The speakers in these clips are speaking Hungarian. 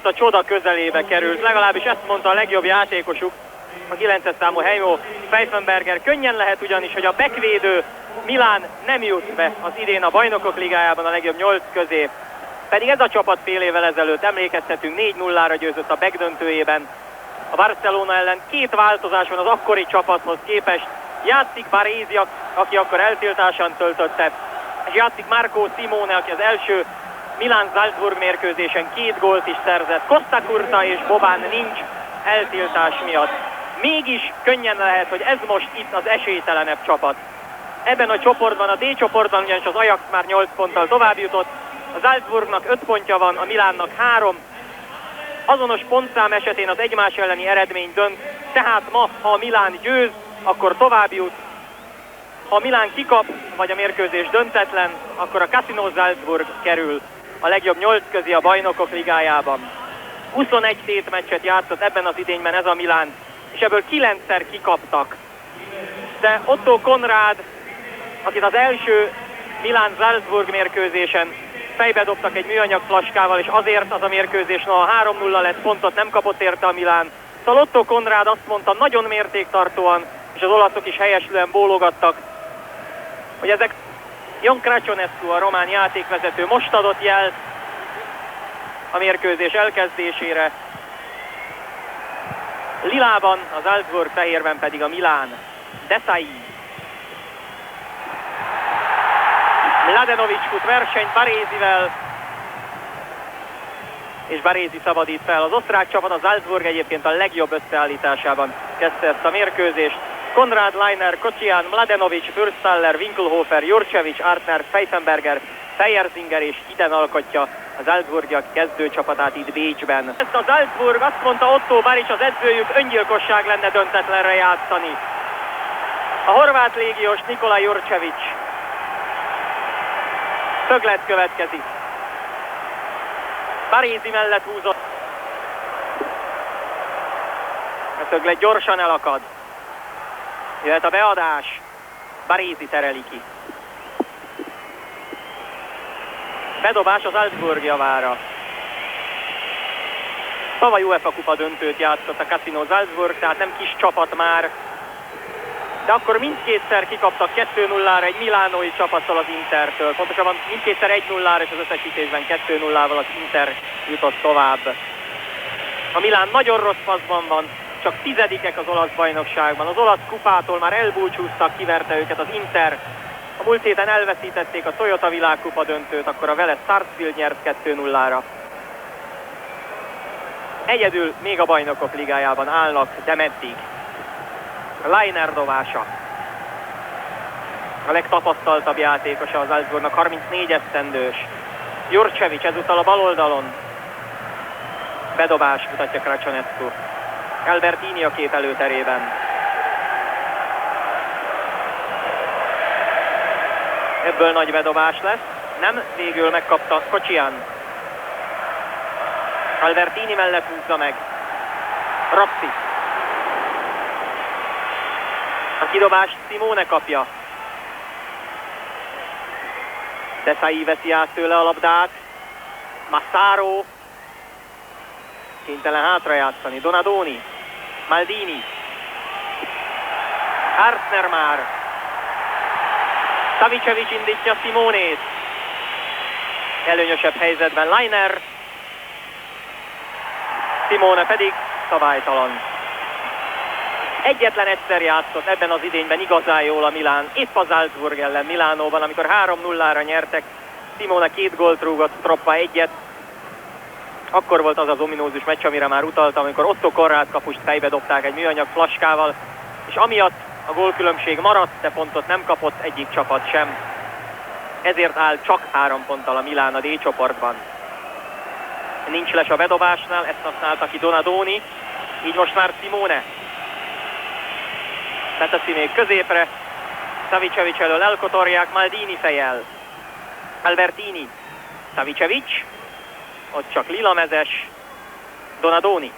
a csoda közelébe került, legalábbis ezt mondta a legjobb játékosuk, a 9-es számú Heimo Pfeifenberger. Könnyen lehet ugyanis, hogy a backvédő Milán nem jut be az idén a Bajnokok Ligájában a legjobb 8 közé. Pedig ez a csapat fél évvel ezelőtt, emlékeztetünk, 4-0-ra győzött a backdöntőjében a Barcelona ellen. Két változás van az akkori csapathoz képest. Játszik Baresi, aki akkor eltiltáson töltötte, és játszik Marco Simone, aki az első Milán-Salzburg mérkőzésen 2 gólt is szerzett. Costa Curta és Boban nincs eltiltás miatt. Mégis könnyen lehet, hogy ez most itt az esélytelenebb csapat. Ebben a csoportban, a D csoportban ugyanis az Ajax már 8 ponttal tovább jutott, a Salzburgnak 5 pontja van, a Milánnak 3. Azonos pontszám esetén az egymás elleni eredmény dönt, tehát ma, ha a Milán győz, akkor tovább jut. Ha a Milán kikap, vagy a mérkőzés döntetlen, akkor a Casino Salzburg kerül a legjobb 8 közé a Bajnokok Ligájában. 21 tétmeccset játszott ebben az idényben ez a Milán, és ebből 9-szer kikaptak. De Otto Konrád, akit az első Milán-Salzburg mérkőzésen fejbe dobtak egy műanyag flaskával, és azért az a mérkőzés, noha 3-0 lett, pontot nem kapott érte a Milán. Szóval Otto Konrád azt mondta nagyon mértéktartóan, és az olaszok is helyeslően bólogattak, hogy ezek Jon Krasonесcu, a román játékvezető most adott jelt a mérkőzés elkezdésére. Lilában a Salzburg, fehérben pedig a Milán. Desai. Mladenovic fut versenyt Baresivel, és Baresi szabadít fel. Az osztrák csapat, a Salzburg egyébként a legjobb összeállításában kezdte ezt a mérkőzést. Konrad, Leiner, Kocsian, Mladenovic, Fürstaller, Winkelhofer, Jurcevic, Artner, Pfeifenberger, Fejerzinger és Iden alkotja a Salzburgiak kezdőcsapatát itt Bécsben. Ezt a Salzburg, azt mondta Otto Baric, az edzőjük, öngyilkosság lenne döntetlenre játszani. A horvát légiós Nikola Jurcevic. Szöglet következik. Baresi mellett húzott. A szöglet gyorsan elakad. Jöhet a beadás. Baresi tereli ki. Bedobás az Salzburg javára. Tavaly UEFA kupa döntőt játszott a Casino Salzburg, tehát nem kis csapat már. De akkor mindkétszer kikaptak 2-0-ra egy milánói csapattal az Intertől. Pontosabban mindkétszer 1-0-ra, és az összesítésben 2-0-val az Inter jutott tovább. A Milán nagyon rossz faszban van, csak 10-ek az olasz bajnokságban. Az olasz kupától már elbúcsúztak, kiverte őket az Inter. A múlt héten elveszítették a Toyota világkupa döntőt, akkor a Vélez Sarsfield nyert 2-0-ra. Egyedül még a Bajnokok Ligájában állnak, de meddig? Leiner dobása. A legtapasztaltabb játékosa az Salzburgnak, 34 esztendős. Jurcevic ezúttal a bal oldalon. Bedobás, mutatja Krasonесcu. Albertini a kép előterében. Ebből nagy bedobás lesz. Nem, végül megkapta Kocsian. Albertini mellett húzza meg. Rossi. A kidobást Simone kapja. Desai veszi át tőle a labdát. Massaro. Kénytelen hátra játszani. Donadoni. Maldini. Artner már. Savicevic indítja Simonét. Előnyösebb helyzetben Leiner. Simone pedig szabálytalan. Egyetlen egyszer játszott ebben az idényben igazán jól a Milán, épp a Salzburg ellen Milánóban, amikor 3-0-ra nyertek. Simone 2 gólt rúgott, Stroppa 1-et. Akkor volt az az ominózus meccs, amire már utaltam, amikor Otto Konrád kapust fejbe dobták egy műanyag flaskával, és amiatt a gólkülönbség maradt, de pontot nem kapott egyik csapat sem. Ezért áll csak 3 ponttal a Milán a D csoportban. Nincs les a bedobásnál, ezt használta ki Donadoni, így most már Simone. Beteszi még középre, Savicevic elől elkotorják, Maldini fejjel. Albertini, Savicevic, ott csak lilamezes, Donadoni,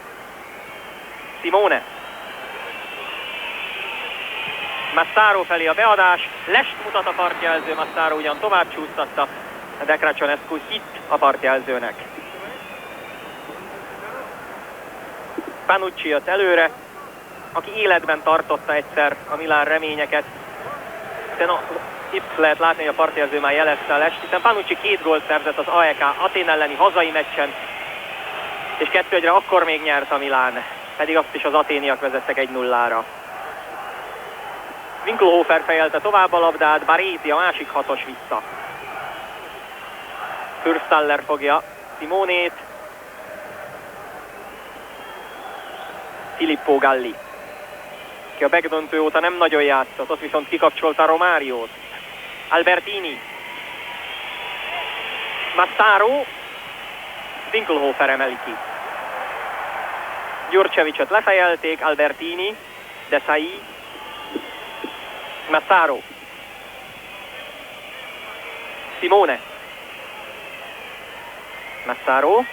Simone. Massaro felé a beadás, lest mutat a partjelző, Massaro ugyan tovább csúsztatta, de Krasonесcu hit a partjelzőnek. Panucci jött előre, aki életben tartotta egyszer a Milán reményeket. Itt lehet látni, hogy a partjelző már jelezte a lest, hiszen Panucci 2 gólt szerzett az AEK Atén elleni hazai meccsen, és 2-1-re akkor még nyert a Milán, pedig azt is az aténiak vezettek 1-0-ra. Winkelhofer fejelte tovább a labdát, Baresi a másik 6-os vissza. Fürstaller fogja Simonét. Filippo Galli, ki a backdöntő óta nem nagyon játszott, ott viszont kikapcsolta Romáriót. Albertini. Massaro. Winkelhofer emeli ki. Gyurcsevicot lefejelték, Albertini, Desai, Massaro, Simone, Massaro,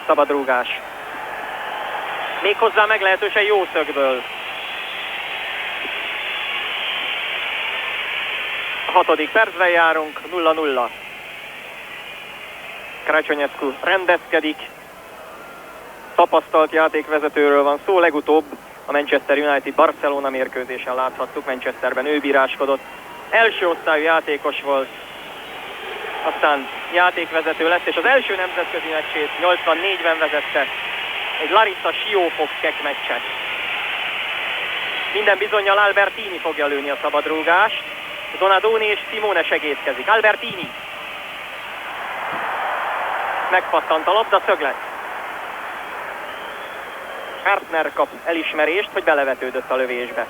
szabadrúgás. Méghozzá meglehetősen jó szögből. A 6. percben járunk, 0-0. Krajcsonyescu rendezkedik. Tapasztalt játékvezetőről van szó, legutóbb a Manchester United Barcelona mérkőzésen láthattuk, Manchesterben ő bíráskodott. Első osztályú játékos volt, aztán játékvezető lett, és az első nemzetközi meccsét 84-ben vezette, egy Larissa Siófok-Kek meccset. Minden bizonnyal Albertini fogja lőni a szabadrúgást, Donadoni és Simone segédkezik. Albertini. Megpattant a labda, szöglet. Hartner kap elismerést, hogy belevetődött a lövésbe.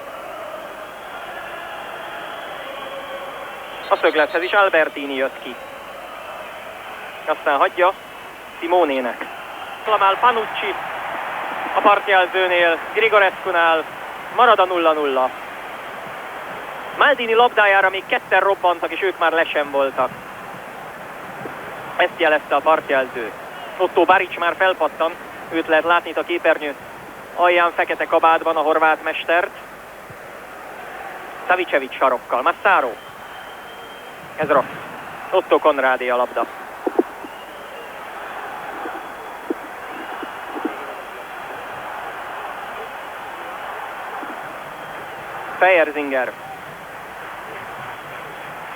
A szöglethez is Albertini jött ki. Aztán hagyja Simonének. Lamál Panucci a partjelzőnél, Grigorescu-nál, marad a 0-0. Maldini labdájára még 2-en robbantak, és ők már lesen voltak. Ezt jelezte a partjelző. Otto Baric már felpattan, őt lehet látni itt a képernyő alján fekete kabátban, a horvát mestert. Savicevic sarokkal, Massaro. Ez rossz. Otto Konrádé a labda. Fejerzinger.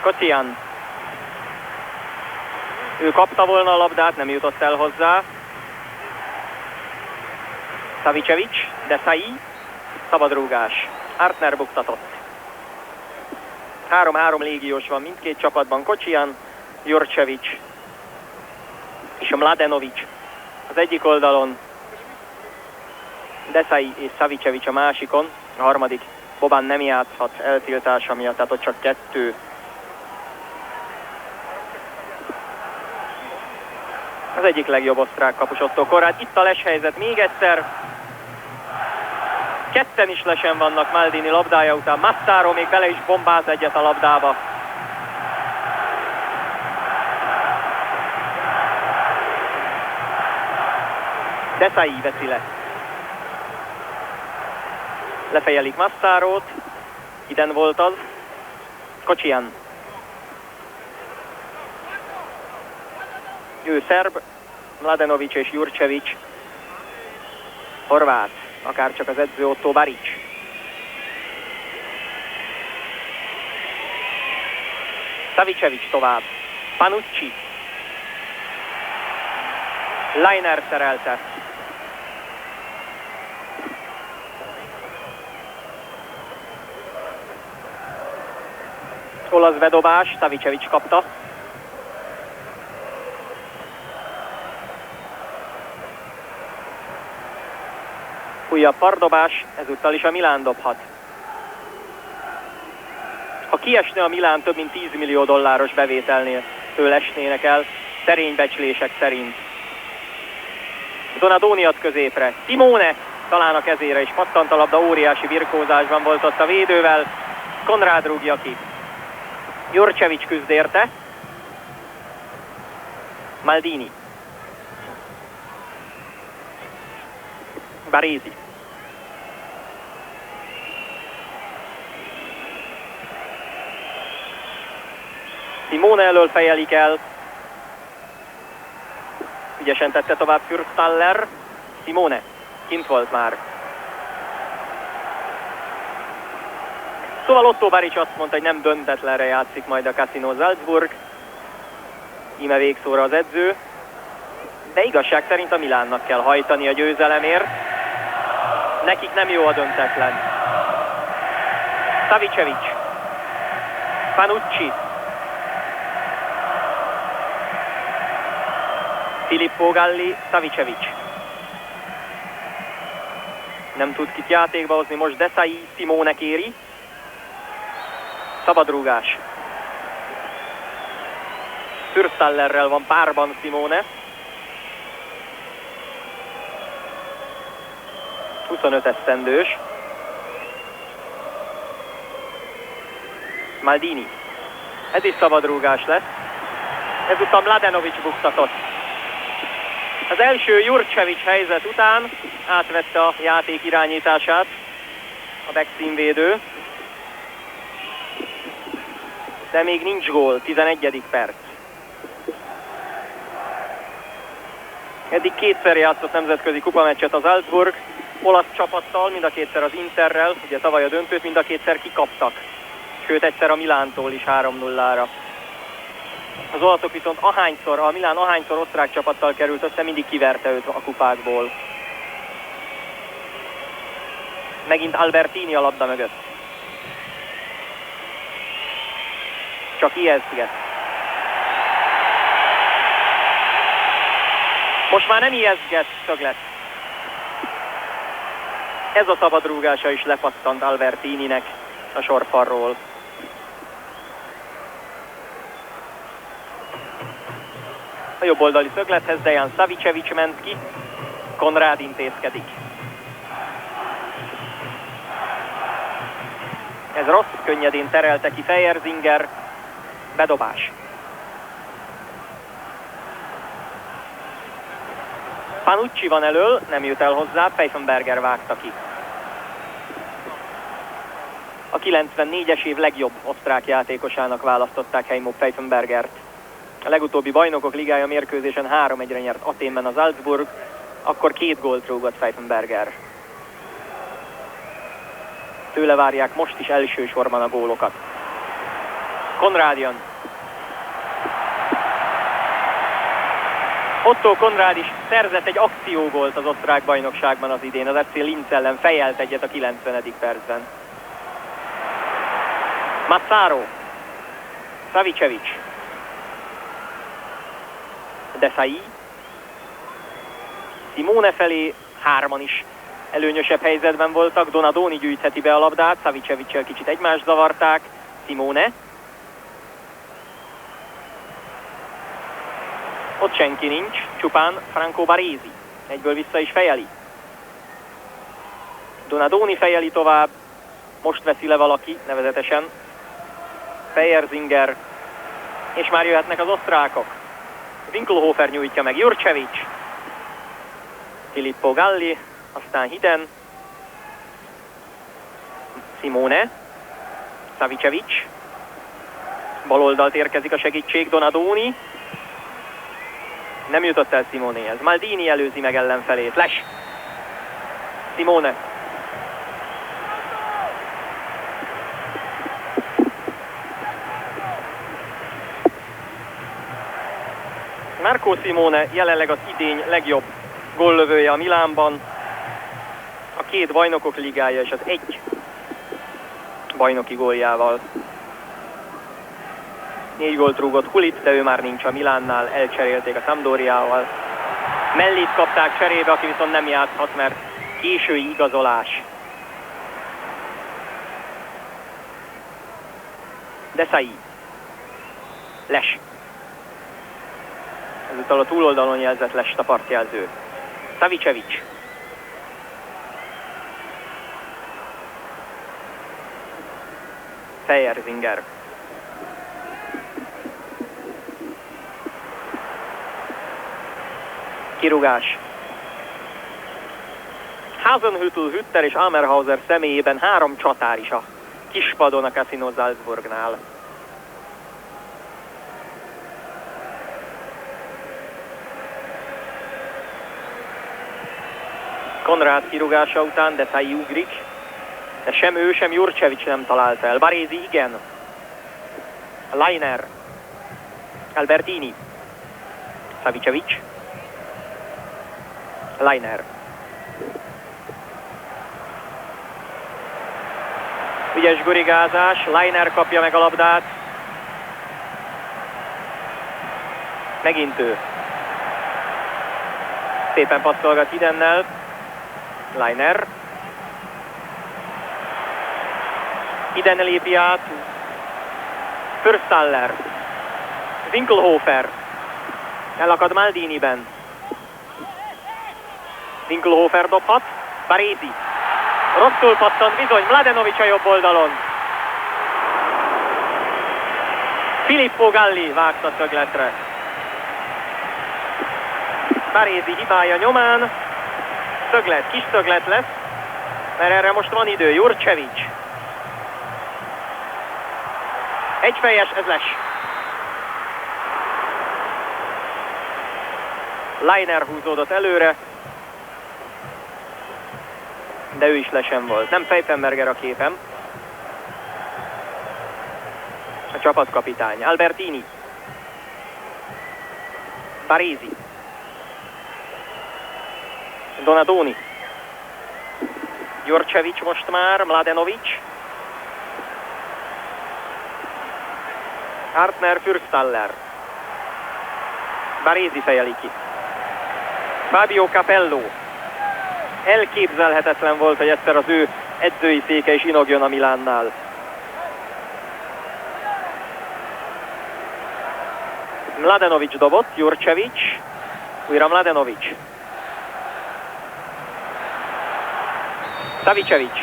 Kocian. Ő kapta volna a labdát, nem jutott el hozzá. Savicevic, Desai, szabadrúgás. Hartner buktatott. 3-3 légiós van mindkét csapatban, Kocsian, Jurcevic és Mladenovic az egyik oldalon, Desai és Savicevic a másikon, a harmadik Boban nem játszhat eltiltása miatt, tehát ott csak 2. Az egyik legjobb osztrák kapus Otto Konrád. Itt a leshelyzet még egyszer. 2-en is lesen vannak Maldini labdája után. Massaro még bele is bombáz egyet a labdába. Desai veszi le. Lefejelik Massarót. Iden volt az. Kocsian. Ő szerb, Mladenovic és Jurcevic horvát, akárcsak az edző Otto Baric. Savicevic tovább, Panucci. Leiner szerelte. Olasz bedobás, Savicevic kapta. Újabb pardobás, ezúttal is a Milán dobhat. Ha kiesne a Milán, több mint 10 millió dolláros bevételnél től esnének el, szerény becslések szerint. Donadoni ad középre. Simone talán a kezére is pattant a labda, óriási birkózásban volt ott a védővel. Konrád rúgja ki. Jurcevic küzd érte. Maldini. Baresi. Simone elől fejelik el. Ügyesen tette tovább Fürstaller. Simone. kint volt már. Szóval Otto Barics azt mondta, hogy nem döntetlenre játszik majd a Casino Salzburg. Íme végszóra az edző. De igazság szerint a Milánnak kell hajtani a győzelemért. Nekik nem jó a döntetlen. Savicevic. Panucci. Filippo Galli, Savicevic. Nem tud kit játékba hozni, most Desai, Simone kéri. Szabadrúgás. Fürstallerrel van párban Simone. 25 esztendős. Maldini. Ez is szabadrúgás lesz. Ezúttal Mladenovic buktatott. Az első Jurcevic helyzet után átvette a játék irányítását a backszínvédő. De még nincs gól, 11. perc. Eddig kétszer játszott nemzetközi kupameccset az Salzburg, olasz csapattal, mind a kétszer az Interrel, ugye tavaly a döntőt mind a kétszer kikaptak. Sőt, egyszer a Milántól is 3-0-ra. Az olaszok viszont a Milán ahányszor osztrák csapattal került össze, mindig kiverte őt a kupákból. Megint Albertini a labda mögött. Csak ijesztget. Most már nem ijesztget Szöglet. Ez a szabadrúgása is lepattant Albertininek a sorfalról. A jobboldali szöglethez Dejan Savicevic ment ki, Konrád intézkedik. Ez rossz, könnyedén terelte ki Fejerzinger, bedobás. Panucci van elől, nem jut el hozzá, Pfeifenberger vágta ki. A 94-es év legjobb osztrák játékosának választották Heimo Pfeifenbergert. A legutóbbi Bajnokok Ligája mérkőzésen 3-1-re nyert Athénben az Salzburg, akkor 2 gólt rúgott Pfeifenberger. Tőle várják most is elsősorban a gólokat. Konrád jön. Otto Konrád is szerzett egy akciógólt az osztrák bajnokságban az idén, az FC Linz ellen fejelt egyet a 90. percben. Massaro. Savicevic. Desai. Simone felé hárman is előnyösebb helyzetben voltak. Donadoni gyűjtheti be a labdát, Savicevic-sel kicsit egymást zavarták. Simone. Ott senki nincs, csupán Franco Baresi. Egyből vissza is fejeli. Donadoni fejeli tovább. Most veszi le valaki, nevezetesen Fejerzinger. És már jöhetnek az osztrákok. Winkelhofer nyújtja meg Jurcevic. Filippo Galli, aztán Hiden. Simone. Savicevic. Baloldalt érkezik a segítség, Donadoni. Nem jutott el Simonéhez. Maldini előzi meg ellenfelét. Les. Simone. Marco Simone jelenleg az idény legjobb góllövője a Milánban. A 2 bajnokok ligája és az 1 bajnoki góljával. 4 gólt rúgott Hulit, de ő már nincs a Milánnál, elcserélték a Sampdoriával. Mellét kapták cserébe, aki viszont nem játszhat, mert késői igazolás. Desai. Les. Ezúttal a túloldalon jelzett Lest a partjelző. Savicevic. Fejerzinger. Kirugás. Hasenhüttl, Hütter és Amerhauser személyében 3 csatár is a kispadon a Casino Salzburgnál. Konrád kirúgása után Desai ugrik, de sem ő, sem Jurcevic nem találta el. Barézi igen. Leiner. Albertini. Savicevic. Leiner. Ügyes gurigázás, Leiner kapja meg a labdát. Megint ő. Szépen passzolgat Idennel. Leiner. Iden lépi át. Fürstaller. Winkelhofer. Elakad Maldiniben. Winkelhofer dobhat. Barézi. Rosszul pattant bizony, Mladenovic a jobb oldalon. Filippo Galli vágta szögletre. Barézi hibája nyomán. Szöglet, kis szöglet lesz, mert erre most van idő. Jurcevic. Egyfejes, ez les. Leiner húzódott előre, de ő is lesen volt. Nem Pfeifenberger a képem. A csapatkapitány. Albertini. Barézi. Donadoni. Jurcevic most már. Mladenovic. Hartner, Fürstaller. Barézi fejeli ki. Fabio Capello. Elképzelhetetlen volt, hogy egyszer az ő edzői széke is inogjon a Milánnál. Mladenovic dobott, Jurcevic. Újra Mladenovic. Savicevic.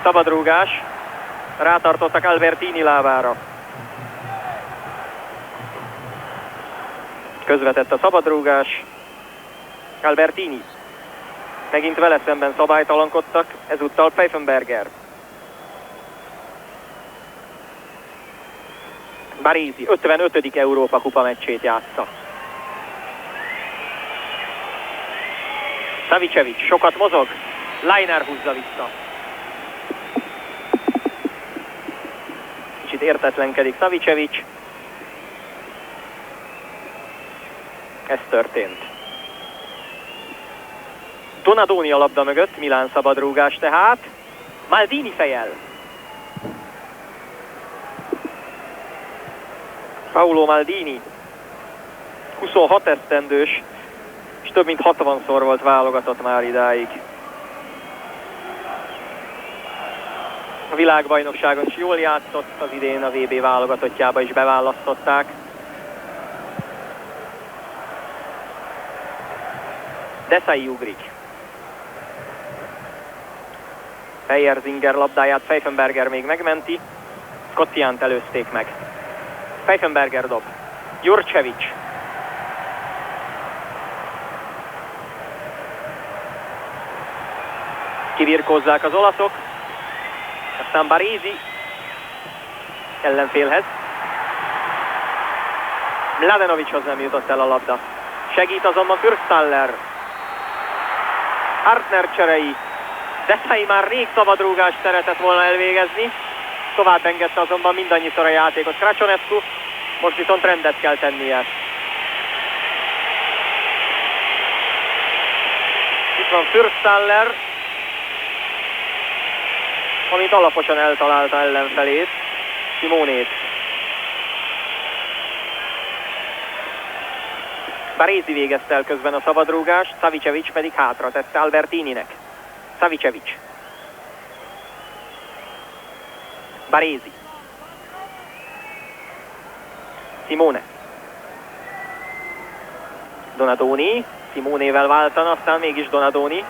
Szabadrúgás. Rátartottak Albertini lábára. Közvetett a szabadrúgás. Albertini. Megint vele szemben szabálytalankodtak, ezúttal Pfeifenberger. Barézi 55. Európa kupa meccsét játsza. Savicevic sokat mozog, Leiner húzza vissza. Kicsit értetlenkedik Savicevic. Ez történt. Donadoni a labda mögött, Milán szabadrúgás tehát. Maldini fejel. Paolo Maldini. 26 esztendős, és több mint 60-szor volt válogatott már idáig. A világbajnokságon is jól játszott, az idén a VB válogatottjába is beválasztották. Desai ugrik. Fejerzinger labdáját Pfeifenberger még megmenti. Scottiant előzték meg. Pfeifenberger dob. Jurcevic. Kivirkózzák az olaszok. Aztán Barézi ellenfélhez. Mladenovichoz nem jutott el a labda. Segít azonban Fürstaller. Hartner cserei. Desai már rég szabadrúgást szeretett volna elvégezni. Tovább engedte azonban mindannyiszor a játékot Krasonevsky. Most viszont rendet kell tennie. Itt van Fürstaller, amit alaposan eltalálta ellenfelét, Simonét. Barézi végezte el közben a szabadrúgást, Savicevic pedig hátra tette Albertininek. Savicevic. Barézi. Simone. Donadoni. Simonével váltana, aztán mégis Donadoni.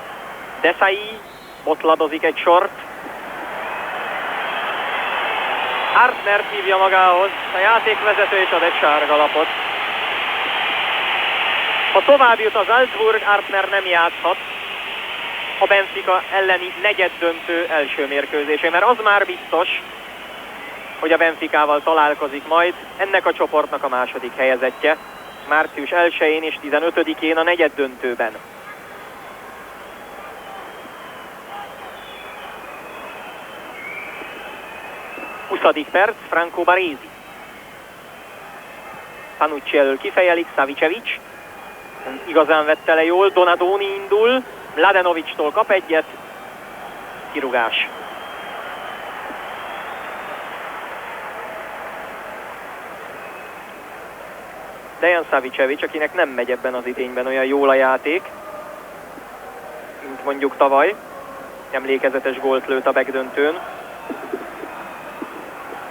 Desai botladozik egy sort. Hartner hívja magához, a játékvezető és ad egy sárga lapot. Ha tovább jut az Salzburg, Hartner nem játszhat a Benfica elleni negyeddöntő első mérkőzésén, mert az már biztos, hogy a Benficával találkozik majd, ennek a csoportnak a második helyezettje, március 1-én és 15-én a negyeddöntőben. 20. perc, Franco Baresi. Panucci elől kifejelik, Savicevic. Igazán vette le jól, Donadoni indul, Mladenovictól kap egyet. Kirugás. Dejan Savicevic, akinek nem megy ebben az idényben olyan jól a játék, mint mondjuk tavaly. Emlékezetes gólt lőtt a megdöntőn.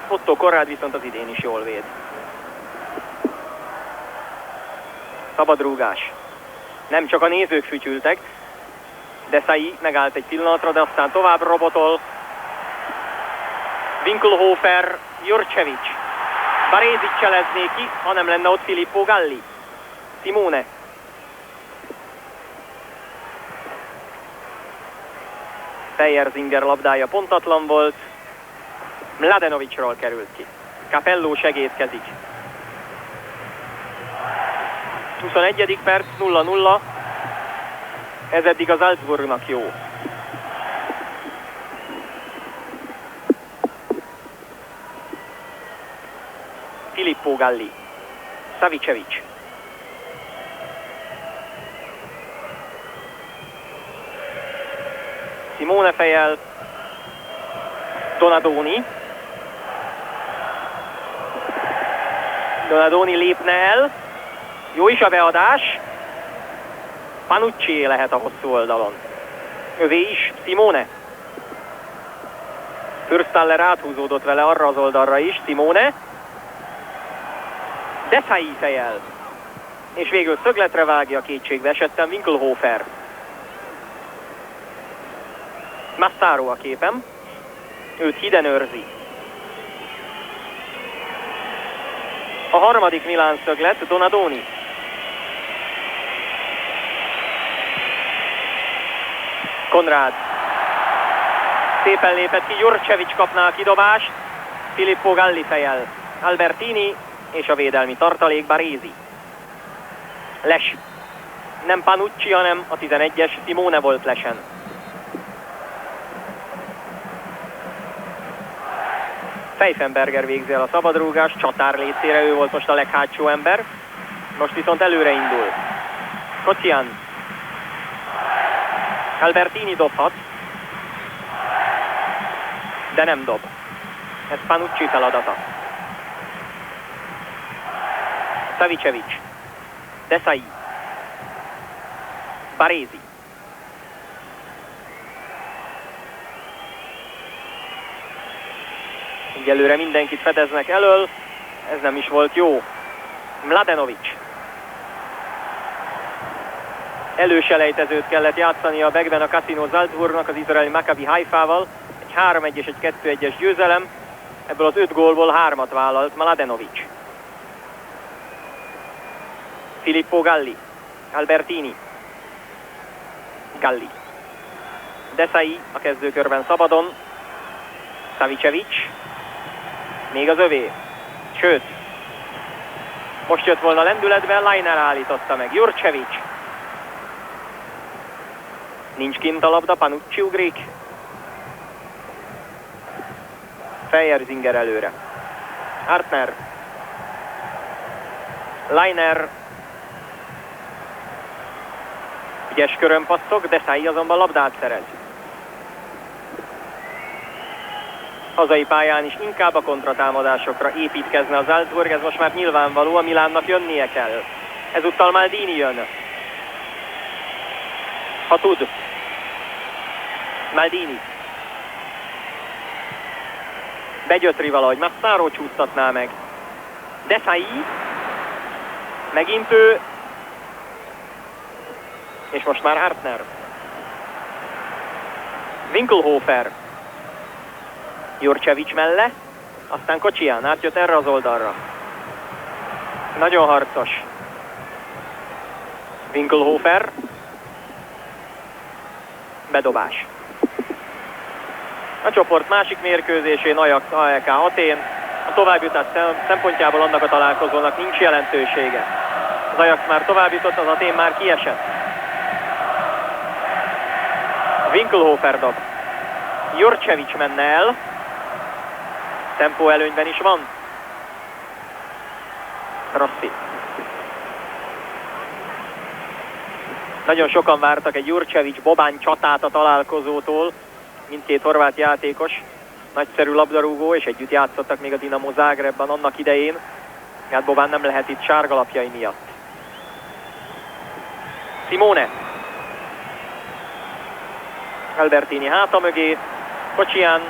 Otto Korrád viszont az idén is jól véd. Szabad rúgás. Nem csak a nézők fütyültek. Desai megállt egy pillanatra, de aztán tovább robotol. Winkelhofer, Jurcevic. Baresi cselezné ki, ha nem lenne ott Filippo Galli. Simone. Fejerzinger labdája pontatlan volt. Mladenovicról került ki. Capello segédkezik. 21. perc, 0-0. Ez eddig az Salzburgnak jó. Filippo Galli. Savicevic. Simone fejel. Donadoni. Donadoni lépne el. Jó is a beadás. Panucci lehet a hosszú oldalon. Övé is, Simone. Fürstaller áthúzódott vele arra az oldalra is, Simone. Desai fejel. És végül szögletre vágja, kétségbe esettem Winkelhofer. Massaro a képem. Őt hiden őrzi. A harmadik Milán szöglet, Donadoni. Konrád. Szépen lépett ki, Jurcevic kapná a kidobást. Filippo Galli fejel. Albertini és a védelmi tartalék Baresi. Les. Nem Panucci, hanem a 11-es Simone volt lesen. Pfeifenberger végzi el a szabadrúgást, csatár létszére, ő volt most a leghátsó ember. Most viszont előre indul. Kocian. Albertini dobhat, de nem dob. Ez Panucci feladata. Savicevic. Desai. Baresi. Egyelőre mindenkit fedeznek elől, ez nem is volt jó. Mladenovic. Előselejtezőt kellett játszani a Begben a Casino Salzburgnak az izraeli Maccabi Haifával. Egy 3-1 és egy 2-1-es győzelem. Ebből az 5 gólból 3-at vállalt Mladenovic. Filippo Galli. Albertini. Galli. Desai a kezdőkörben szabadon. Savicevic. Még az övé. Sőt, most jött volna lendületben, Leiner állította meg. Jurcevic. Nincs kint a labda, Panucci ugrik. Fejerzinger előre. Artner. Leiner. Ügyes körön passzok, Desai azonban labdát szerez. Hazai pályán is inkább a kontratámadásokra építkezne az Salzburg, ez most már nyilvánvaló, a Milánnak jönnie kell. Ezúttal Maldini jön. Ha tud. Maldini. Begyötri valahogy, Massaro csúsztatná meg. Desai. Megint ő. És most már Artner. Winkelhofer. Jurcevic melle, aztán Kocsián átjött erre az oldalra. Nagyon harcos. Winkelhofer. Bedobás. A csoport másik mérkőzésén Ajax AEK Atén. A továbbjutás szempontjából annak a találkozónak nincs jelentősége. Az Ajax már továbbjutott, az Atén már kiesett. Winkelhofer dob. Jurcevic menne el. Tempó előnyben is van. Rossi. Nagyon sokan vártak egy Jurcevic-Boban csatát a találkozótól. Mindkét horvát játékos. Nagyszerű labdarúgó, és együtt játszottak még a Dinamo Zágrebben annak idején. Hát Boban nem lehet itt sárgalapjai miatt. Simone. Albertini háta mögé. Kocsián.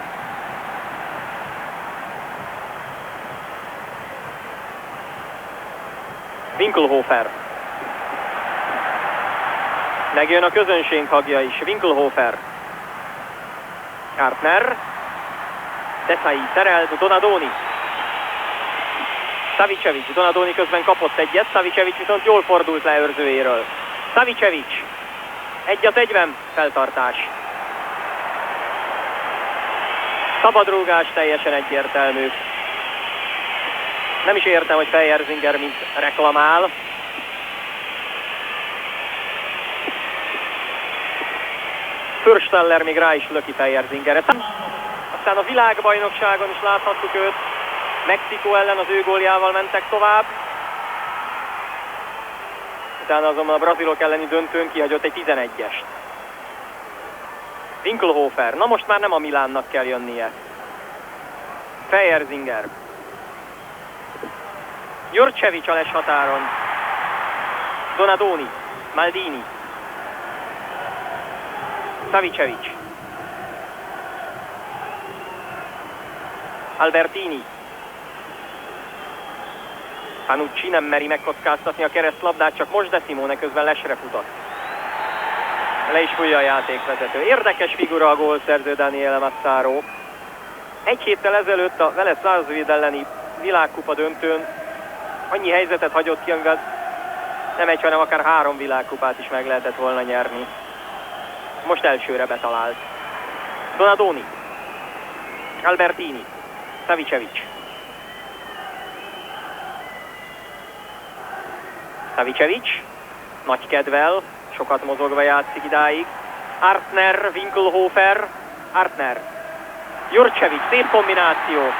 Winkelhofer. Megjön a közönség hangja is. Winkelhofer. Gartner. Desai terelt, Donadoni. Savicevic. Donadoni közben kapott egyet, Savicevic viszont jól fordult le őrzőjéről. Savicevic. 1-1-ben feltartás. Szabadrúgás teljesen egyértelmű. Nem is értem, hogy Feyerzinger mint reklamál. Fürstaller még rá is löki Feyerzingerre. Aztán a világbajnokságon is láthattuk őt. Mexikó ellen az ő góljával mentek tovább. Utána azonban a brazilok elleni döntőn kihagyott egy 11-est. Winkelhofer. Na most már nem a Milánnak kell jönnie. Feyerzinger. Jurcevic a les határon. Donadoni. Maldini. Savicevic. Albertini. Panucci nem meri megkockáztatni a keresztlabdát, csak most, de Simone közben lesre futott. Le is fújja a játékvezető. Érdekes figura a gólszerző Daniele Massaro. Egy héttel ezelőtt a Velez Sarsfield elleni világkupa döntőn annyi helyzetet hagyott ki, amivel nem egy, hanem akár 3 világkupát is meg lehetett volna nyerni. Most elsőre betalált. Donadoni. Albertini. Savicevic. Savicevic. Nagy kedvel. Sokat mozogva játszik idáig. Artner. Winkelhofer. Artner. Jurcevic. Szép kombináció.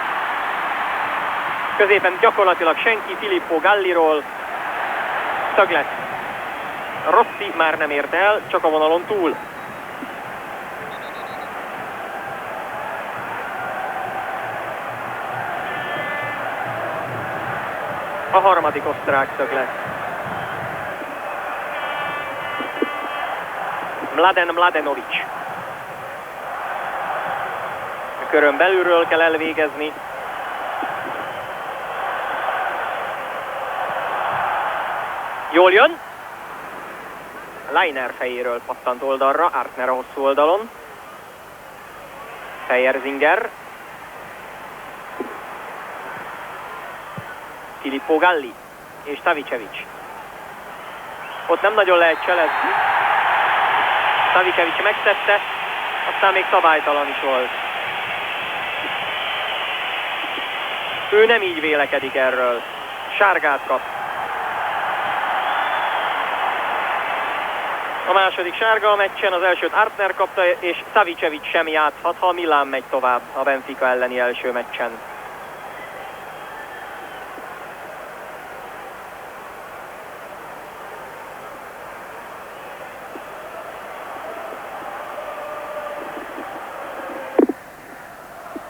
Középen gyakorlatilag senki. Filippo Galliról. Szöglet. Rossi már nem ért el, csak a vonalon túl. A harmadik osztrák szöglet. Mladenovic. A körön belülről kell elvégezni. Jól jön. Leiner fejéről pattant oldalra, Artner a hosszú oldalon. Feyerzinger. Filippo Galli és Savicevic. Ott nem nagyon lehet cselezni. Savicevic megtette, aztán még szabálytalan is volt. Ő nem így vélekedik erről. Sárgát kap. A második sárga a meccsen, az elsőt Artner kapta, és Savicevic sem játszhat, ha a Milán megy tovább a Benfica elleni első meccsen.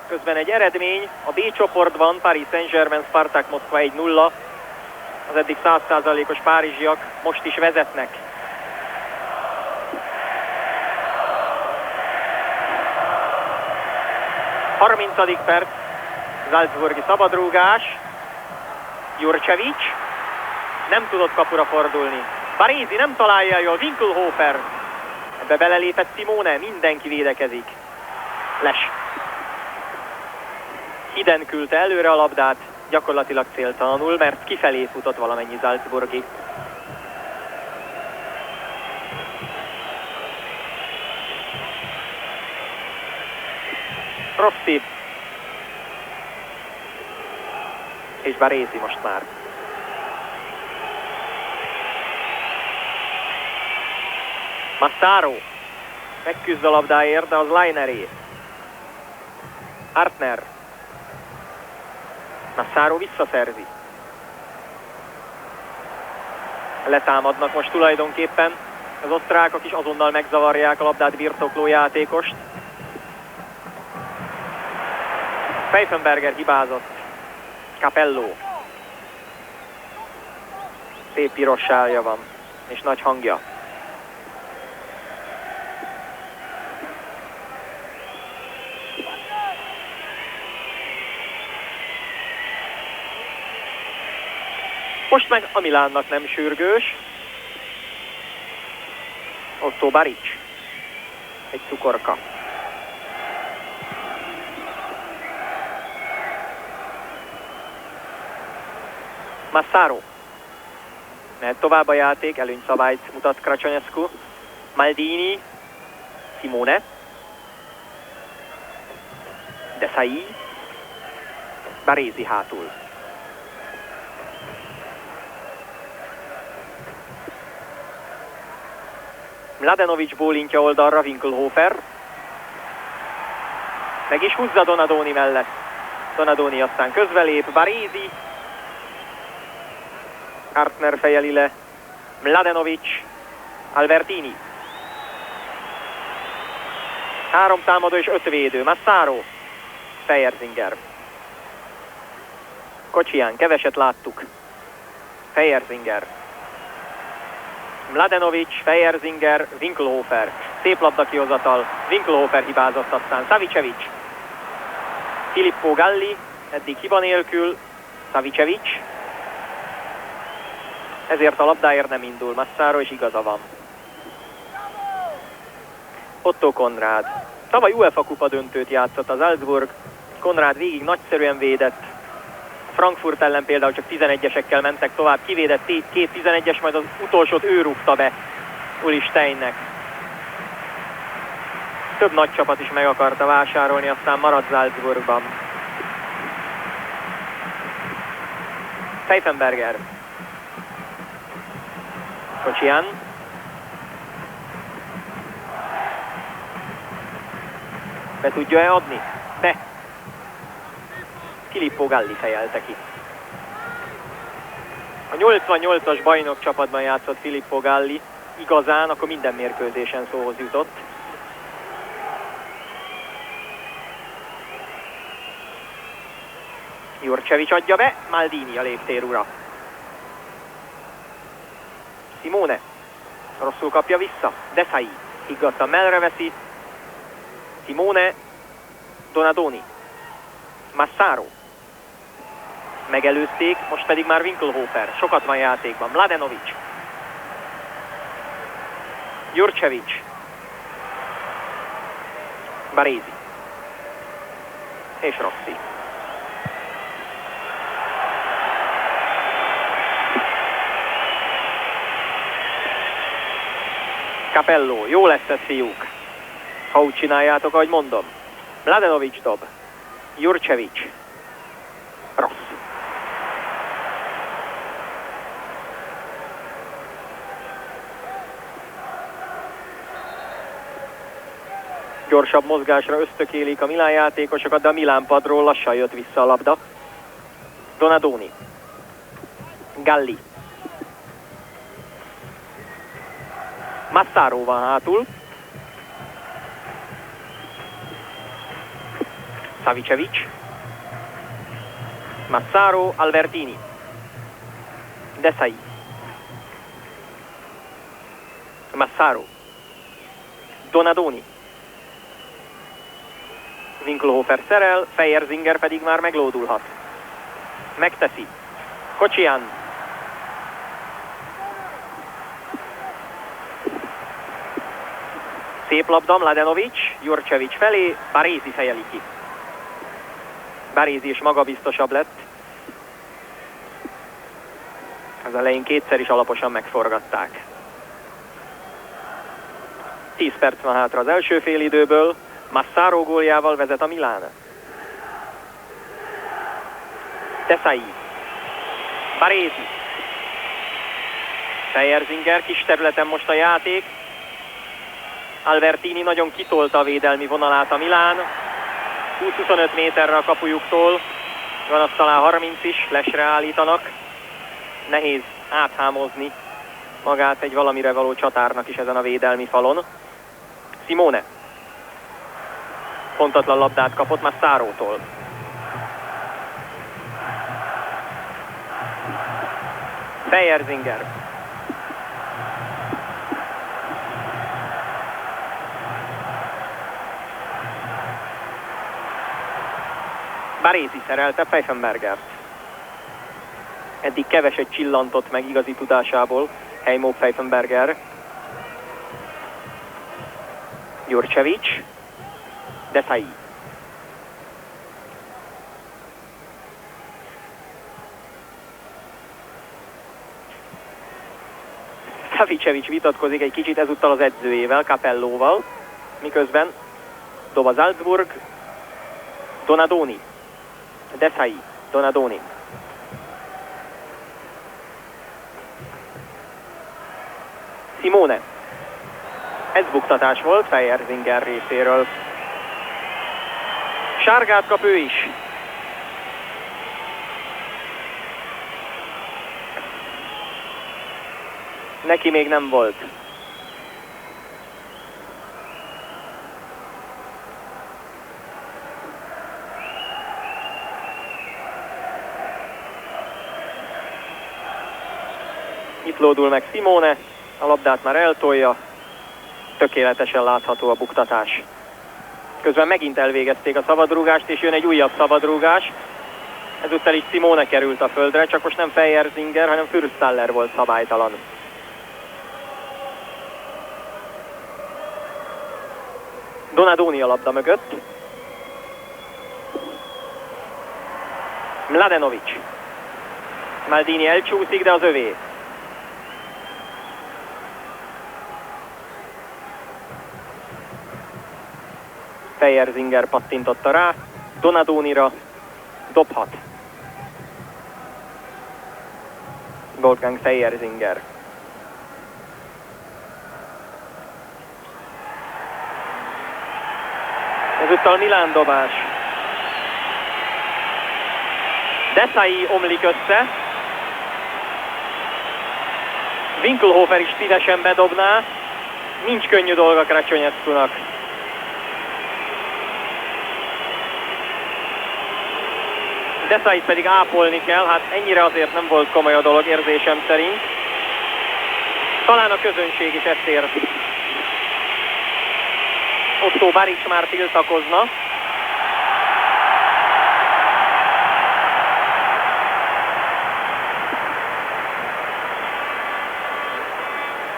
Közben egy eredmény, a B csoportban Paris Saint-Germain Spartak Moszkva 1-0. Az eddig 100%-os párizsiak most is vezetnek. A 30. perc, Salzburgi szabadrúgás. Jurcevic nem tudott kapura fordulni. Parisi nem találja jól, Winkelhofer. Ebbe belelépett Simone, mindenki védekezik. Les. Hiden küldte előre a labdát, gyakorlatilag céltalanul, mert kifelé futott valamennyi Salzburgi. Rossi. És Baresi most már. Massaro. Megküzd a labdáért, de az Leineré. Artner. Massaro visszaszerzi. Letámadnak most tulajdonképpen. Az osztrákok is azonnal megzavarják a labdát birtokló játékost. Pfeifenberger hibázott. Capello. Szép piros sálja van, és nagy hangja. Most meg a Milánnak nem sürgős. Otto Baric. Egy cukorka. Massaro. Mehet tovább a játék, előnyszabályt mutat Cracionescu. Maldini. Simone. Desai. Baresi hátul. Mladenovic bólintja oldalra, Winkelhofer. Meg is húzza Donadoni mellett. Donadoni aztán közbelép, Baresi. Hartner fejeli le. Mladenovic. Albertini. 3 támadó és 5 védő. Massaro. Fejerzinger. Kocsián, keveset láttuk. Fejerzinger. Mladenovic, Fejerzinger, Winkelhofer. Szép labda kihozatal. Winkelhofer hibázott aztán. Savicevic. Filippo Galli. Eddig hiba nélkül. Savicevic. Ezért a labdáért nem indul Massaro, és igaza van. Otto Konrád. Tavaly UEFA kupa döntőt játszott az Salzburg. Konrád végig nagyszerűen védett. Frankfurt ellen például csak 11-esekkel mentek tovább, kivédett 2 11-es, majd az utolsót ő rúgta be Uli Steinnek. Több nagy csapat is meg akarta vásárolni, aztán maradt Salzburgban. Pfeifenberger. Kocsián. Be tudja-e adni? Be. Filippo Galli fejelte ki. A 88-as bajnok csapatban játszott Filippo Galli. Igazán, akkor minden mérkőzésen szóhoz jutott. Jurcevic adja be, Maldini a léptér ura. Simone. Rosszul kapja vissza. Desai. Higgadtan mellre veszi. Simone. Donadoni. Massaro. Megelőzték, most pedig már Winkelhofer. Sokat van játékban. Mladenovic. Jurcevic. Baresi. És Rossi. Capello. Jó lesz ez, fiúk. Ha úgy csináljátok, ahogy mondom. Mladenovic dob. Jurcevic. Rossz. Gyorsabb mozgásra ösztökélik a Milán játékosokat, de a Milán padról lassan jött vissza a labda. Donadoni. Galli. Massaro van hátul. Savicevic. Massaro, Albertini. Desai. Massaro. Donadoni. Winkelhofer szerel, Fejerzinger pedig már meglódulhat. Megteszi. Kocsián. Szép labda, Mladenovic, Jurcevic felé, Baresi fejeli ki. Baresi is magabiztosabb lett. Az elején kétszer is alaposan megforgatták. 10 perc van hátra az első félidőből. Massaro góljával vezet a Milán. Desai. Baresi. Fejerzinger, kis területen most a játék. Albertini nagyon kitolta a védelmi vonalát a Milán. 20-25 méterre a kapujuktól. Van az talán 30 is, lesre állítanak. Nehéz áthámozni magát egy valamire való csatárnak is ezen a védelmi falon. Simone. Pontatlan labdát kapott Massarótól. Fejerzinger. Barézi szerelte Pfeifenbergert. Eddig keveset csillantott meg igazi tudásából Heimo Pfeifenberger. Jurcevic. Desai. Savicevic vitatkozik egy kicsit ezúttal az edzőjével, Capellóval, miközben dob a Salzburg. Donadoni. Desai. Donadoni. Simone. Ez buktatás volt Fejerzinger részéről. Sárgát kap ő is. Neki még nem volt. Itt lódul meg Simone, a labdát már eltolja. Tökéletesen látható a buktatás. Közben megint elvégezték a szabadrúgást, és jön egy újabb szabadrúgás. Ezúttal is Simone került a földre, csak most nem Fejerzinger, hanem Fürstaller volt szabálytalan. Donadoni a labda mögött. Mladenovic. Maldini elcsúszik, de az övé. Fejerzinger pattintotta rá, Donadonira dobhat. Wolfgang Fejerzinger. Ezúttal Milán dobás. Desai omlik össze. Winkelhofer is szívesen bedobná. Nincs könnyű dolga Krasonyeckunak. Desait pedig ápolni kell, hát ennyire azért nem volt komoly a dolog érzésem szerint. Talán a közönség is ezt érzi. Otto Barics már tiltakozna.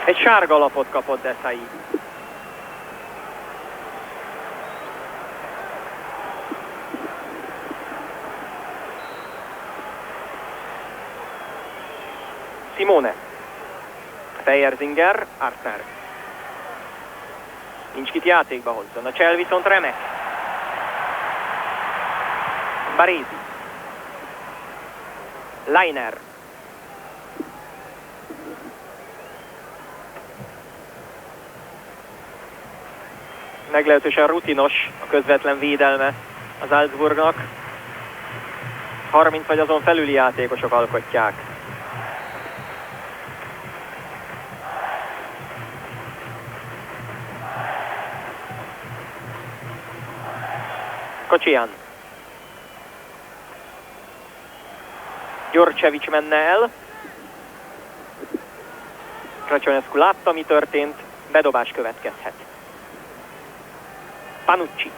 Egy sárga lapot kapott Desai. Simone. Fejerzinger, Arthur. Nincs kit játékba hozzon. A csel viszont remek. Barézi. Leiner. Meglehetősen rutinos a közvetlen védelme az Salzburgnak. 30 vagy azon felüli játékosok alkotják. Kocsian. Jurcevic menne el. Krasonyecku látta, mi történt. Bedobás következhet. Panucci.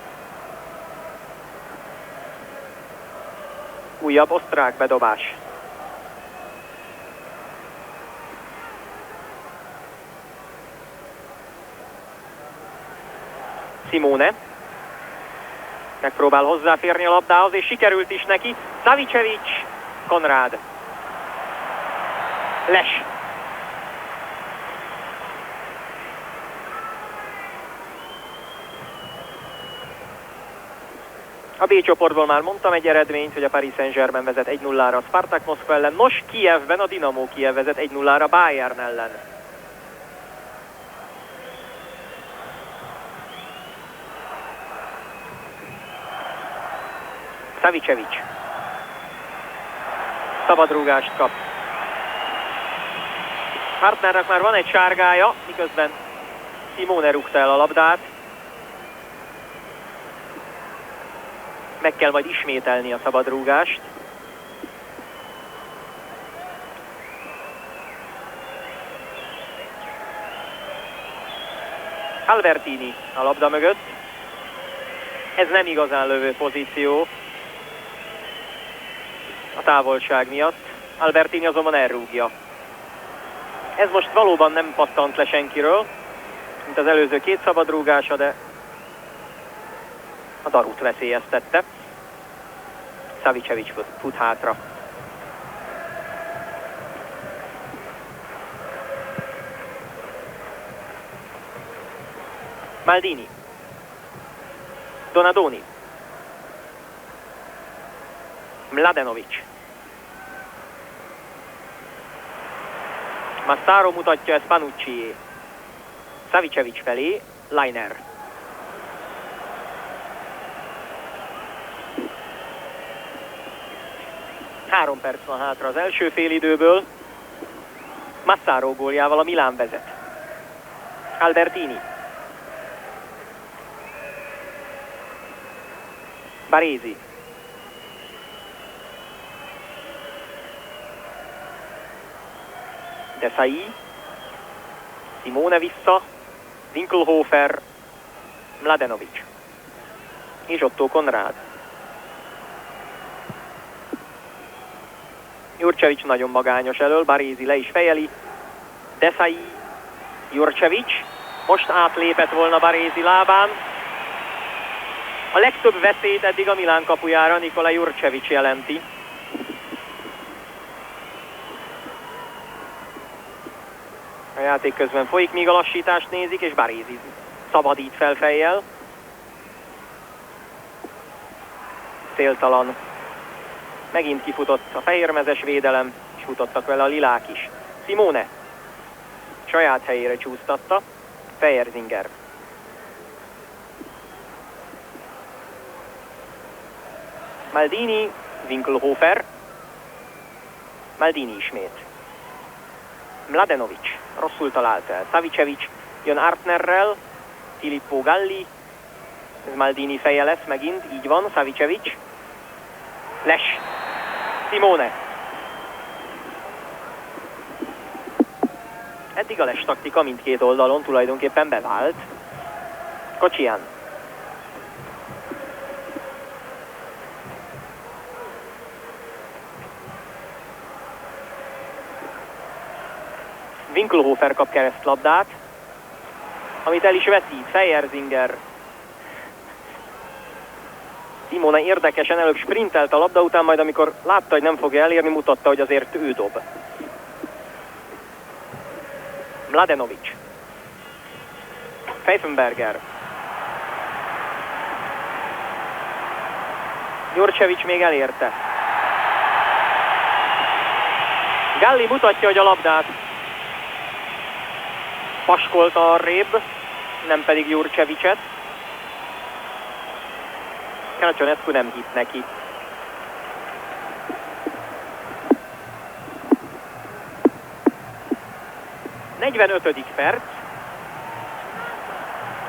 Újabb osztrák bedobás. Simone. Megpróbál hozzáférni a labdához, és sikerült is neki. Savicevic, Konrád. Les. A B csoportból már mondtam egy eredményt, hogy a Paris Saint-Germain vezet 1-0-ra a Spartak Moszkva ellen. Nos, Kijevben a Dinamo Kijev vezet 1-0-ra Bayern ellen. Savicevic. szabadrúgást kap. Hartnernek már van egy sárgája, miközben Simone rúgta el a labdát. Meg kell majd ismételni a szabadrúgást. Albertini a labda mögött. Ez nem igazán lövő pozíció a távolság miatt. Albertini azonban elrúgja. Ez most valóban nem pattant le senkiről, mint az előző két szabadrúgása, de a darut veszélyeztette. Savicevic fut hátra. Maldini. Donadoni. Mladenovic. Massaro mutatja, ez Panuccié. Savicevic felé, Leiner. Három perc van hátra az első félidőből. Massaro góljával a Milán vezet. Albertini. Baresi. Desai. Simone vissza. Winkelhofer. Mladenovic. És Otto Konrád. Jurcevic nagyon magányos elől, Baresi le is fejeli. Desai. Jurcevic. Most átlépett volna Baresi lábán. A legtöbb veszélyt eddig a Milán kapujára Nikola Jurcevic jelenti. A játék közben folyik, míg a lassítást nézik, és Baresi szabadít fel fejjel. Céltalan. Megint kifutott a fehérmezes védelem, és futottak vele a lilák is. Simone saját helyére csúsztatta. Fejerzinger. Maldini, Winkelhofer. Maldini ismét. Mladenovic rosszul talált el. Savicevic jön Artnerrel. Filippo Galli. Ez Maldini feje lesz megint, így van. Savicevic. Les. Simone. Eddig a les taktika mindkét oldalon tulajdonképpen bevált. Kocsián. Winkelhofer kap keresztlabdát, amit el is veszít. Fejerzinger. Simone érdekesen előbb sprintelt a labda után, majd amikor látta, hogy nem fogja elérni, mutatta, hogy azért ő dob. Mladenovic. Pfeifenberger. Jurcevic még elérte. Galli mutatja, hogy a labdát paskolta arrébb, nem pedig Jurcevicet. Cacionescu nem hitt neki. A 45. perc.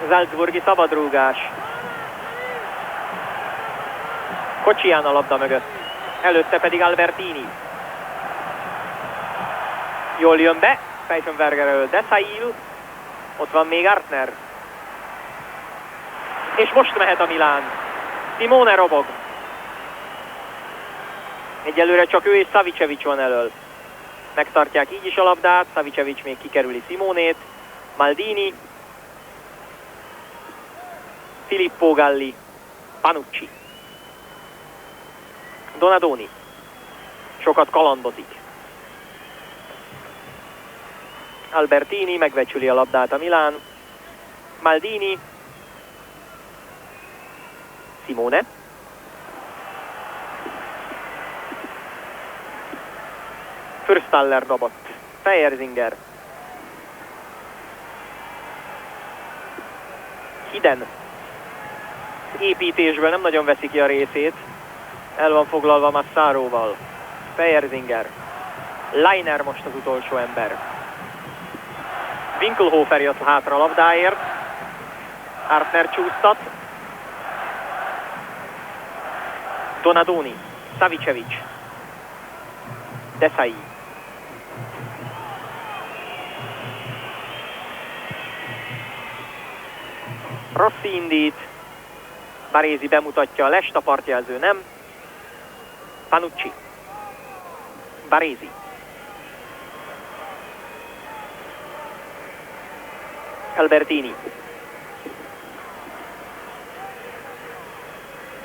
Salzburgi szabadrúgás. Kocsián a labda mögött. Előtte pedig Albertini. Jól jön be. Pfeifenberger előtt Desailly. Ott van még Artner. És most mehet a Milán. Simone robog. Egyelőre csak ő és Savicevic van elől. Megtartják így is a labdát. Savicevic még kikerüli Simonét. Maldini. Filippo Galli. Panucci. Donadoni. Sokat kalandozik. Albertini megbecsüli a labdát a Milán. Maldini. Simone. Fürstaller dobott. Fejerzinger. Hiden. Építésből nem nagyon veszi ki a részét. El van foglalva Massaróval. Feyerzinger. Leiner most az utolsó ember. Winkelhofer jött hátra a labdáért. Hartner csúsztat. Donadoni. Savicevic. Desai. Rossi indít. Baresi bemutatja a lest, a partjelző nem. Panucci. Baresi. Albertini.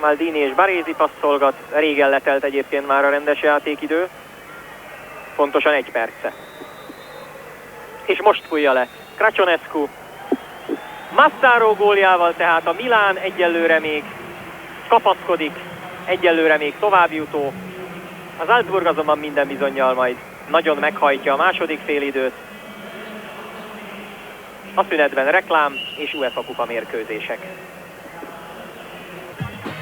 Maldini és Baresi passzolgat. Régen letelt egyébként már a rendes játékidő. Pontosan 1 perce. És most fújja le Krasonecku. Massaro góljával tehát a Milán egyelőre még kapaszkodik, egyelőre még továbbjutó. Az Salzburg azonban minden bizonnyal majd nagyon meghajtja a második félidőt. A szünetben reklám és UEFA kupa mérkőzések.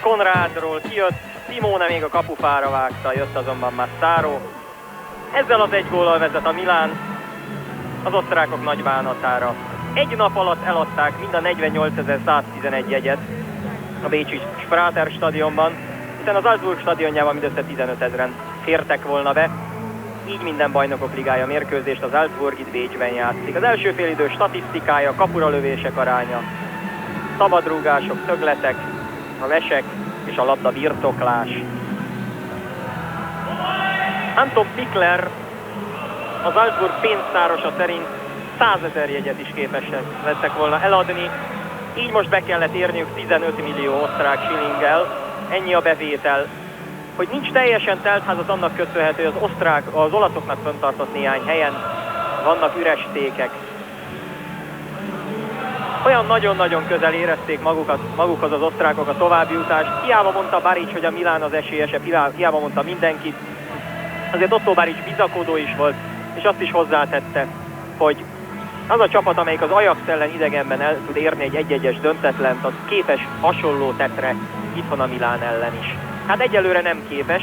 Konrádról kijött, Simone még a kapufára vágta, jött azonban Massaro. Ezzel az 1 góllal vezet a Milán az osztrákok nagy bánatára. Egy nap alatt eladták mind a 48.111 jegyet a bécsi Prater stadionban, hiszen az Salzburg stadionjában mindössze 15 000-en fértek volna be. Így minden bajnokok ligája mérkőzést az Salzburg itt Bécsben játszik. Az első félidő statisztikája, kapura lövések aránya, szabadrúgások, szögletek, a lesek és a labda birtoklás. Anton Pickler, az Salzburg pénztárosa szerint 100 000 jegyet is képesek lettek volna eladni. Így most be kellett érniük 15 millió osztrák shillinggel. Ennyi a bevétel. Hogy nincs teljesen teltház, az annak köszönhető, hogy az olaszoknak fenntartott néhány helyen vannak üres székek. Olyan nagyon-nagyon közel érezték magukhoz az osztrákok a továbbjutást. Hiába mondta Baric, hogy a Milán az esélyesebb, hiába mondta mindenki. Azért Otto Baric bizakodó is volt, és azt is hozzátette, hogy az a csapat, amelyik az Ajax ellen idegenben el tud érni egy 1-1-es döntetlent, az képes hasonló tettre itthon a Milán ellen is. Hát egyelőre nem képes,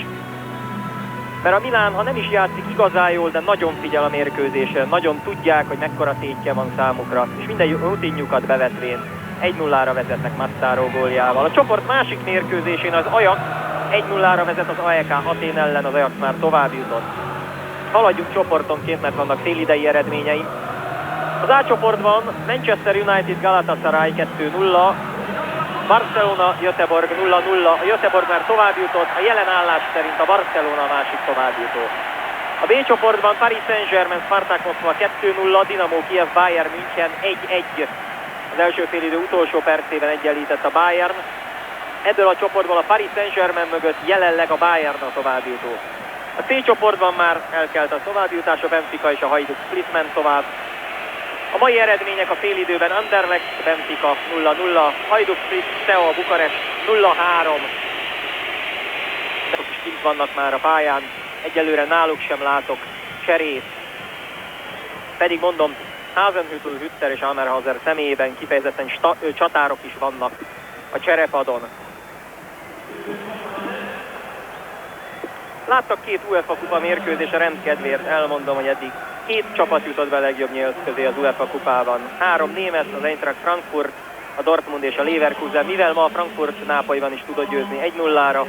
mert a Milán, ha nem is játszik igazán jól, de nagyon figyel a mérkőzésen, nagyon tudják, hogy mekkora tétje van számukra, és minden rutinjukat bevetvén 1-0-ra vezetnek Massaro góljával. A csoport másik mérkőzésén az Ajax 1-0-ra vezet az AEK Atén ellen, az Ajax már tovább jutott. Haladjunk csoportonként, mert vannak félidei eredményei. Az A csoportban Manchester United Galatasaray 2-0, Barcelona Göteborg 0-0. A Göteborg már továbbjutott, a jelen állás szerint a Barcelona a másik továbbjutó. A B csoportban Paris Saint-Germain Spartak Moszkva 2-0, Dinamo Kiev Bayern München 1-1. Az első félidő utolsó percében egyenlített a Bayern. Ebből a csoportból a Paris Saint-Germain mögött jelenleg a Bayern a továbbjutó. A C csoportban már elkelt a továbbjutás, a Benfica és a Hajduk Split ment tovább. A mai eredmények a félidőben: Anderlecht Benfica 0-0, Hajduk Split Steaua Bukarest 0-3. Is kint vannak már a pályán, egyelőre náluk sem látok cserét. Pedig mondom, Hasenhüttl, Hütter és Amerhauser személyében kifejezetten csatárok is vannak a cserepadon. Láttak 2 UEFA kupa mérkőzés, a rendkedvéért elmondom, hogy eddig 2 csapat jutott be legjobb 8 közé az UEFA kupában. 3 német, az Eintracht Frankfurt, a Dortmund és a Leverkusen, mivel ma a Frankfurt Nápolyban is tudott győzni 1-0-ra.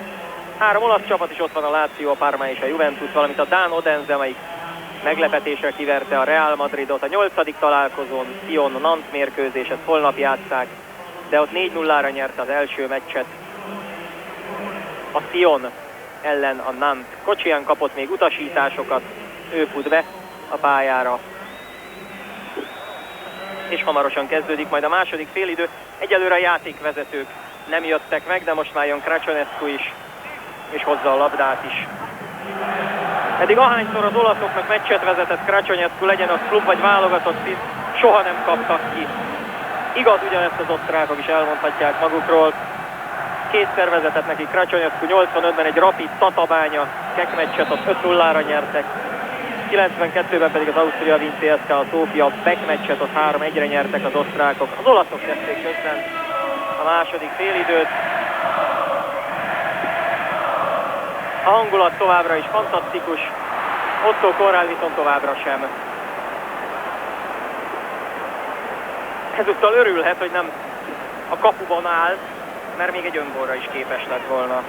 3 olasz csapat is ott van, a Lazio, a Parma és a Juventus, valamint a dán Odense, amelyik meglepetésre kiverte a Real Madridot. A 8. találkozón Sion-Nantes mérkőzéset holnap játsszák, de ott 4-0-ra nyerte az első meccset a Sion ellen a Nantes. Kocsián kapott még utasításokat, ő fut be a pályára, és hamarosan kezdődik majd a második félidő. Egyelőre a játékvezetők nem jöttek meg, de most már jön Krasonecku is, és hozza a labdát is. Eddig ahányszor az olaszoknak meccset vezetett Krasonecku, legyen az klub vagy válogatott szint, soha nem kaptak ki. Igaz, ugyanezt az osztrákok is elmondhatják magukról. 2-szer vezetett neki Krasonecku, 85-ben egy Rapid Tatabánya kekkmeccset, ott 5-0-ra nyertek. 92-ben pedig az Ausztria Wien CSKA a Szófia backmeccset, ott 3-1-re nyertek az osztrákok. Az olaszok kezdték közben a második félidőt. A hangulat továbbra is fantasztikus, Otto Konrád viszont továbbra sem. Ezúttal örülhet, hogy nem a kapuban áll, mert még egy öngólra is képes lett volna.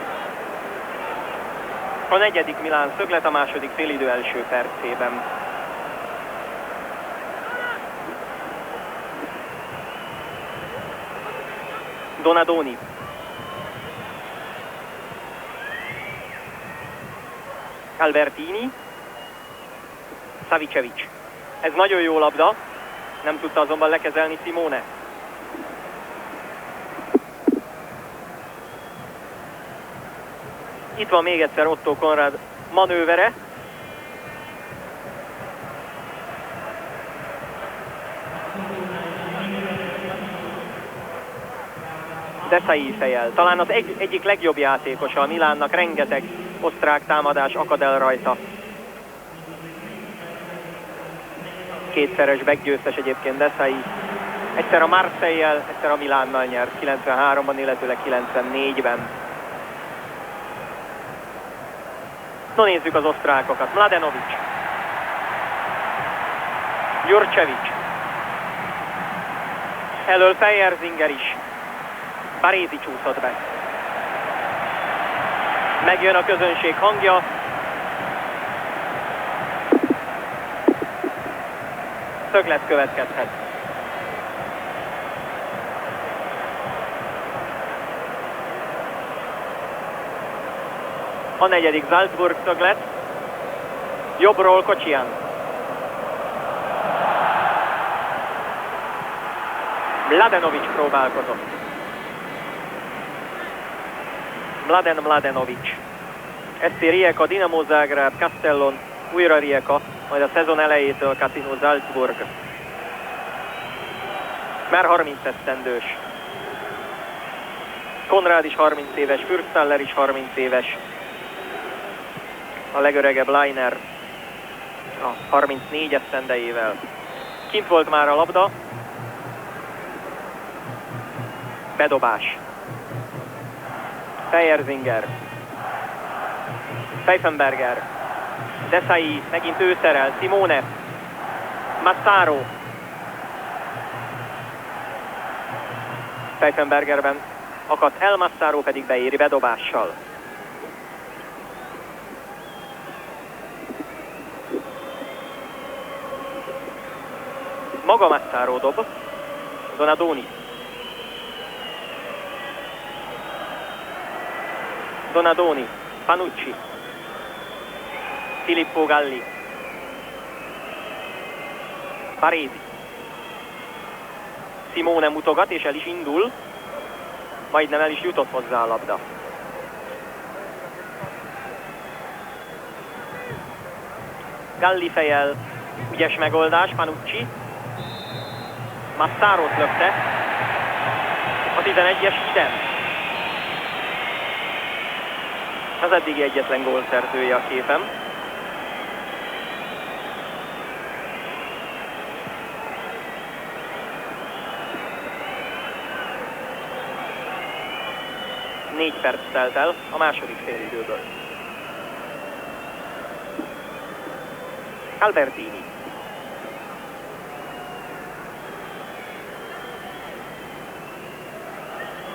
A negyedik Milán szöglet a második félidő első percében. Donadoni. Albertini. Savicevic. Ez nagyon jó labda, nem tudta azonban lekezelni Simone. Itt van még egyszer Otto Konrád manővere. Desai fejjel. Talán az egyik legjobb játékosa a Milánnak, rengeteg osztrák támadás akad el rajta. Kétszeres backgyőztes egyébként Desai. Egyszer a Marseille-jel, egyszer a Milánnal nyert 93-ban, illetőleg 94-ben. No, nézzük az osztrákokat. Mladenovic. Jurcevic. Elől Fejerzinger is. Baresi csúszott be. Megjön a közönség hangja. Szöglet következhet. A negyedik Salzburg szöglet. Jobbról Kocsian. Mladenovic próbálkozott. Mladenovic. SC Rijeka, Dinamo Zágráb, Castellon, újra Rijeka, majd a szezon elejétől Casino Salzburg. Már 30 esztendős. Konrád is 30 éves, Fürstaller is 30 éves. A legöregebb Leiner a 34 esztendejével. Kint volt már a labda. Bedobás. Fejerzinger. Pfeifenberger. Desai, megint ő szerel. Simone. Massaro. Pfeifenbergerben akadt el, Massaro pedig beéri bedobással. Maga Massaro dob. Donadoni. Donadoni. Panucci. Filippo Galli. Baresi. Simone mutogat és el is indul. Majdnem el is jutott hozzá a labda. Galli fejjel. Ügyes megoldás, Panucci. Massarót lökte. A 11-es ide. Az eddigi egyetlen gólszerzője a képen. Négy perc telt el a második félidőből. Albertini.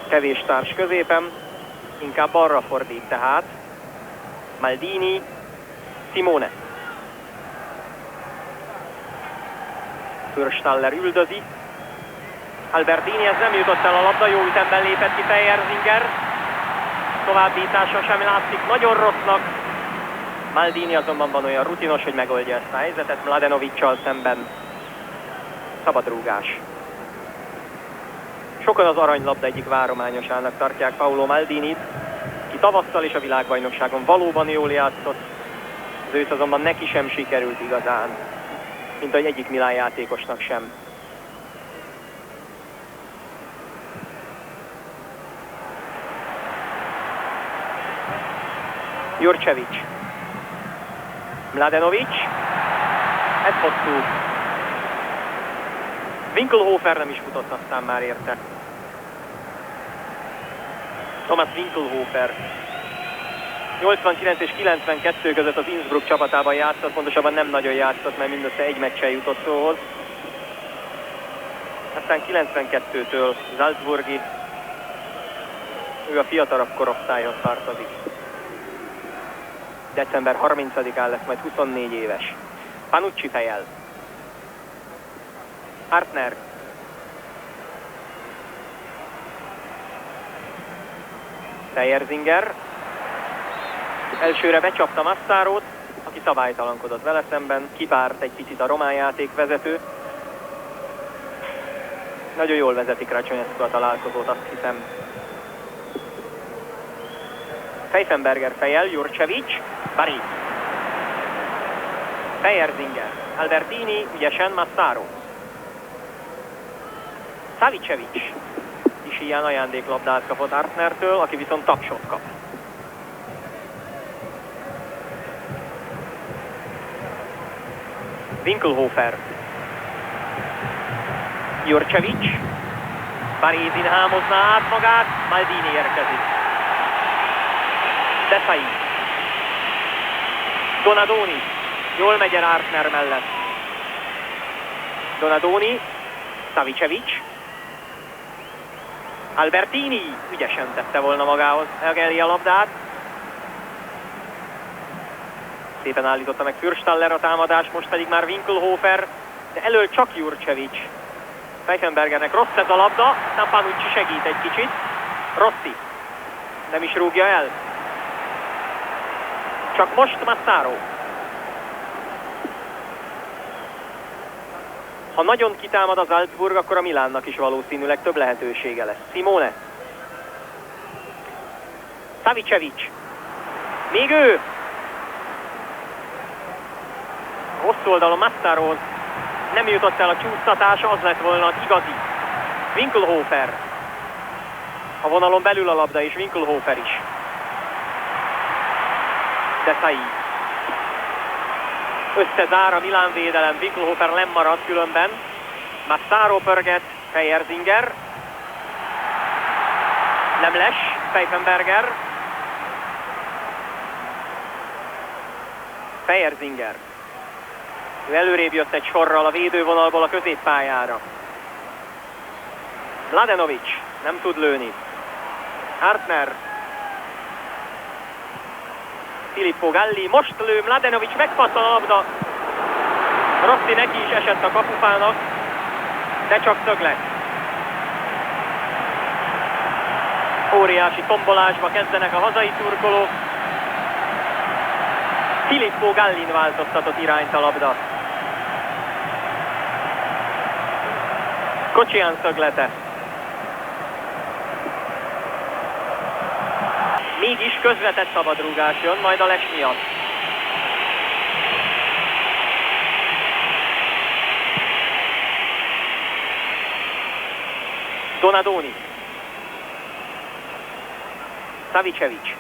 Kevés társ középen, inkább arra fordít tehát. Maldini, Simone. Fürstaller üldözi. Albertini, ez nem jutott el a labda, jó ütemben lépett ki Fejerzinger. Továbbítása sem látszik nagyon rossznak. Maldini azonban van olyan rutinos, hogy megoldja ezt a helyzetet. Mladenovic-sal szemben szabadrúgás. Sokan az aranylabda egyik várományosának tartják Paolo Maldinit, ki tavasszal és a világbajnokságon valóban jól játszott, az ősz azonban neki sem sikerült igazán, mint ahogy egyik Milán játékosnak sem. Jurcevic. Mladenovic. Ez hosszú. Winkelhofer nem is futott aztán már érte. Thomas Winkelhofer. 89 és 92 között az Innsbruck csapatában játszott, pontosabban nem nagyon játszott, mert mindössze egy meccsen jutott szóhoz. Aztán 92-től Salzburgi, ő a fiatalabb korosztályhoz tartozik. December 30-án lesz majd 24 éves. Panucci fejel. Hartner. Fejerzinger. Elsőre becsapta Massarót, aki szabálytalankodott vele szemben. Kipárt egy picit a román játékvezető. Nagyon jól vezeti Krasnyescu a találkozót, azt hiszem. Pfeifenberger fejel, Jurcevic, Bari. Fejerzinger, Albertini, ügyesen Massaro. Savicevic is ilyen ajándéklabdát kapott Hartnertől, aki viszont tapsot kap. Winkelhofer. Jurcevic. Barézin hámozná át magát, Maldini érkezik. Desai. Donadoni. Jól megy el Hartner mellett. Donadoni. Savicevic. Albertini ügyesen tette volna magához elé a labdát. Szépen állította meg Fürstaller a támadást, most pedig már Winkelhofer, de elől csak Jurcevic. Pfeifenbergernek rossz ez a labda, aztán Panucci segít egy kicsit. Rossi nem is rúgja el. Csak most Massaro. Ha nagyon kitámad az Salzburg, akkor a Milánnak is valószínűleg több lehetősége lesz. Simone. Savicevic. Még ő. Hosszú oldalon Massaróhoz nem jutott el a csúsztatása, az lett volna az igazi. Winkelhofer. A vonalon belül a labda és Winkelhofer is. Desai. Összezár a Milán védelem, Winkelhofer nem marad különben. Massaro pörget, Fejerzinger. Nem les, Pfeifenberger. Fejerzinger. Ő előrébb jött egy sorral a védővonalból a középpályára. Mladenovic nem tud lőni. Hartner. Filippo Galli most lő, Mladenovic megpattan a labda. Rossi neki is esett a kapufának, de csak szöglet. Óriási tombolásba kezdenek a hazai szurkolók. Filippo Gallin változtatott irányt a labda. Kocsián szöglete. Mégis közvetett szabadrúgás jön, majd a les miatt. Donadoni. Savicevic.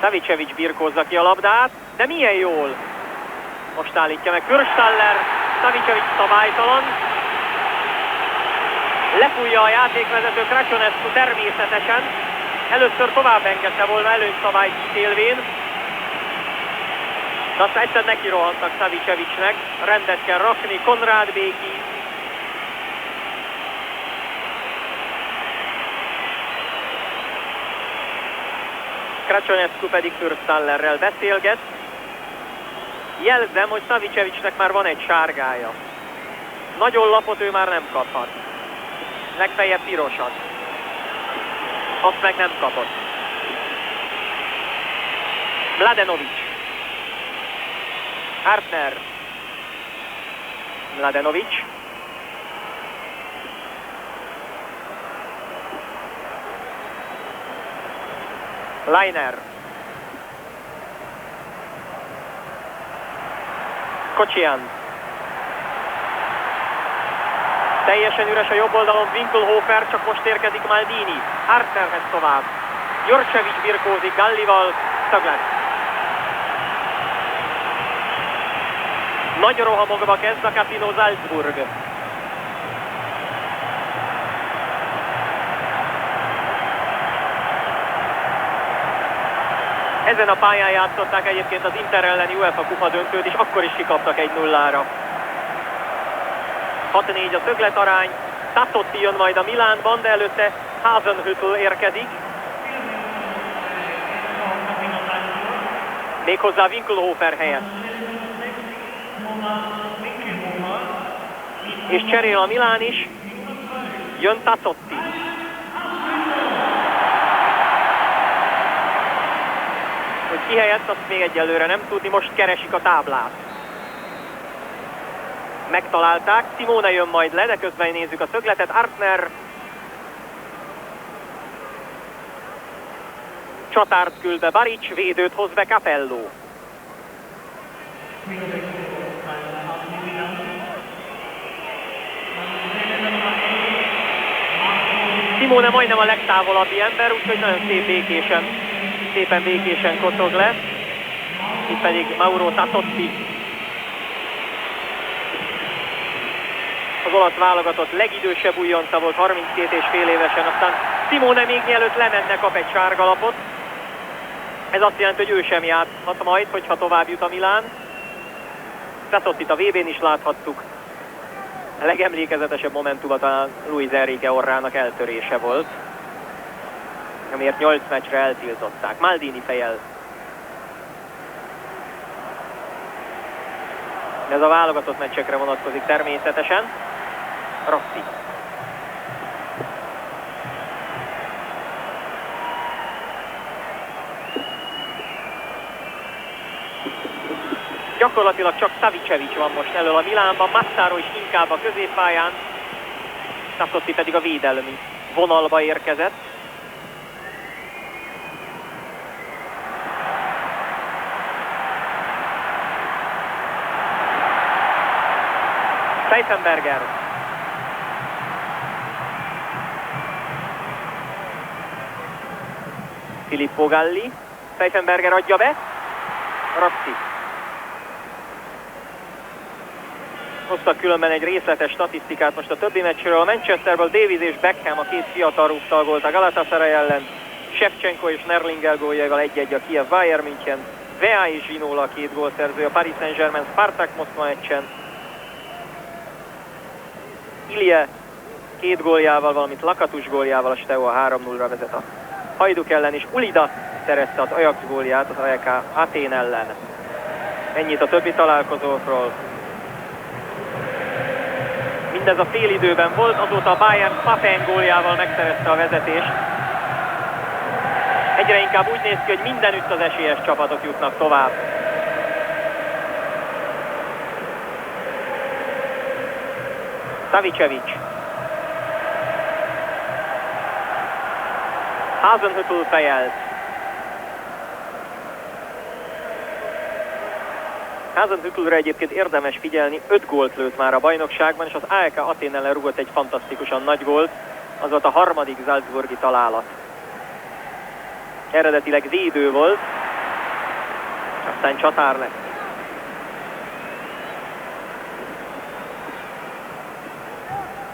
Savicevic birkózza ki a labdát, de milyen jól. Most állítja meg Fürstaller, Savicevic szabálytalan. Lefújja a játékvezető Krasnyescu természetesen. Először tovább engedte volna előnyszabályt ítélvén. De aztán egyszer neki rohantak Savicevicnek. Rendet kell rakni, Konrád Béki. Krasnyescu pedig Fürstallerrel beszélget. Jelzem, hogy Savicevicnek már van egy sárgája. Nagyon lapot ő már nem kaphat. Legfeljebb pirosat. Azt meg nem kapott. Mladenovic. Hartner. Mladenovic. Leiner. Kocsián. Teljesen üres a jobb oldalon Winkelhofer, csak most érkezik Maldini. Hartnerhez tovább. Jurcevic birkózik Gallival, szöglet. Nagy rohamokba kezd a Casino Salzburg. Ezen a pályán játszották egyébként az Inter elleni UEFA kupa döntőt, és akkor is kikaptak 1-0-ra. 6-4 a szögletarány. Tassotti jön majd a Milánban, de előtte Hasenhüttl érkezik. Méghozzá Winkelhofer helyett. És cserél a Milán is. Jön Tassotti. Hogy ki helyett, azt még egyelőre nem tudni, most keresik a táblát. Megtalálták, Simone jön majd le, de közben nézzük a szögletet. Artner csatárt küld be Baric, védőt hoz be Capello. Simone majdnem a legtávolabbi ember, úgyhogy nagyon szépen békésen kocog le. Itt pedig Mauro Tassotti, az olasz válogatott legidősebb újonca volt, 32 és fél évesen, aztán Simone még mielőtt lemenne kap egy sárgalapot. Ez azt jelenti, hogy ő sem játszhat majd, hogyha tovább jut a Milán. Tassottit a VB-n is láthattuk. A legemlékezetesebb momentuma talán Luis Enrique orrának eltörése volt, amiért 8 meccsre eltiltották. Maldini fejjel. Ez a válogatott meccsekre vonatkozik természetesen. Rossi. Gyakorlatilag csak Savicevic van most elől a Milánban, Massaro is inkább a középpályán, Tassotti pedig a védelmi vonalba érkezett. Pfeifenberger. Filippo Galli. Pfeifenberger adja be. Rossi. Hoztak különben egy részletes statisztikát most a többi meccsről. A Manchesterből Davies és Beckham, a két fiatal rúgtal gólt a Galatasaray ellen. Shevchenko és Nerlinger góljával 1-1 a Kiev Bayern München. Vea és Ginola a két gólszerző a Paris Saint-Germain Spartak Moszkva meccsen. Ilye két góljával, valamint Lakatus góljával a Steaua 3-0-ra vezet a Hajduk ellen, és Ulida szerezte az Ajax gólját az AEK Athén ellen. Ennyit a többi találkozókról. Mindez a félidőben volt, azóta a Bayern Papen góljával megszerezte a vezetést. Egyre inkább úgy néz ki, hogy mindenütt az esélyes csapatok jutnak tovább. Savicevic. Hasenhüttl fejelt. Hasenhüttlre egyébként érdemes figyelni, 5 gólt lőtt már a bajnokságban, és az AEK Athén ellen rúgott egy fantasztikusan nagy gólt, az volt a harmadik salzburgi találat. Eredetileg védő volt, aztán csatár lett.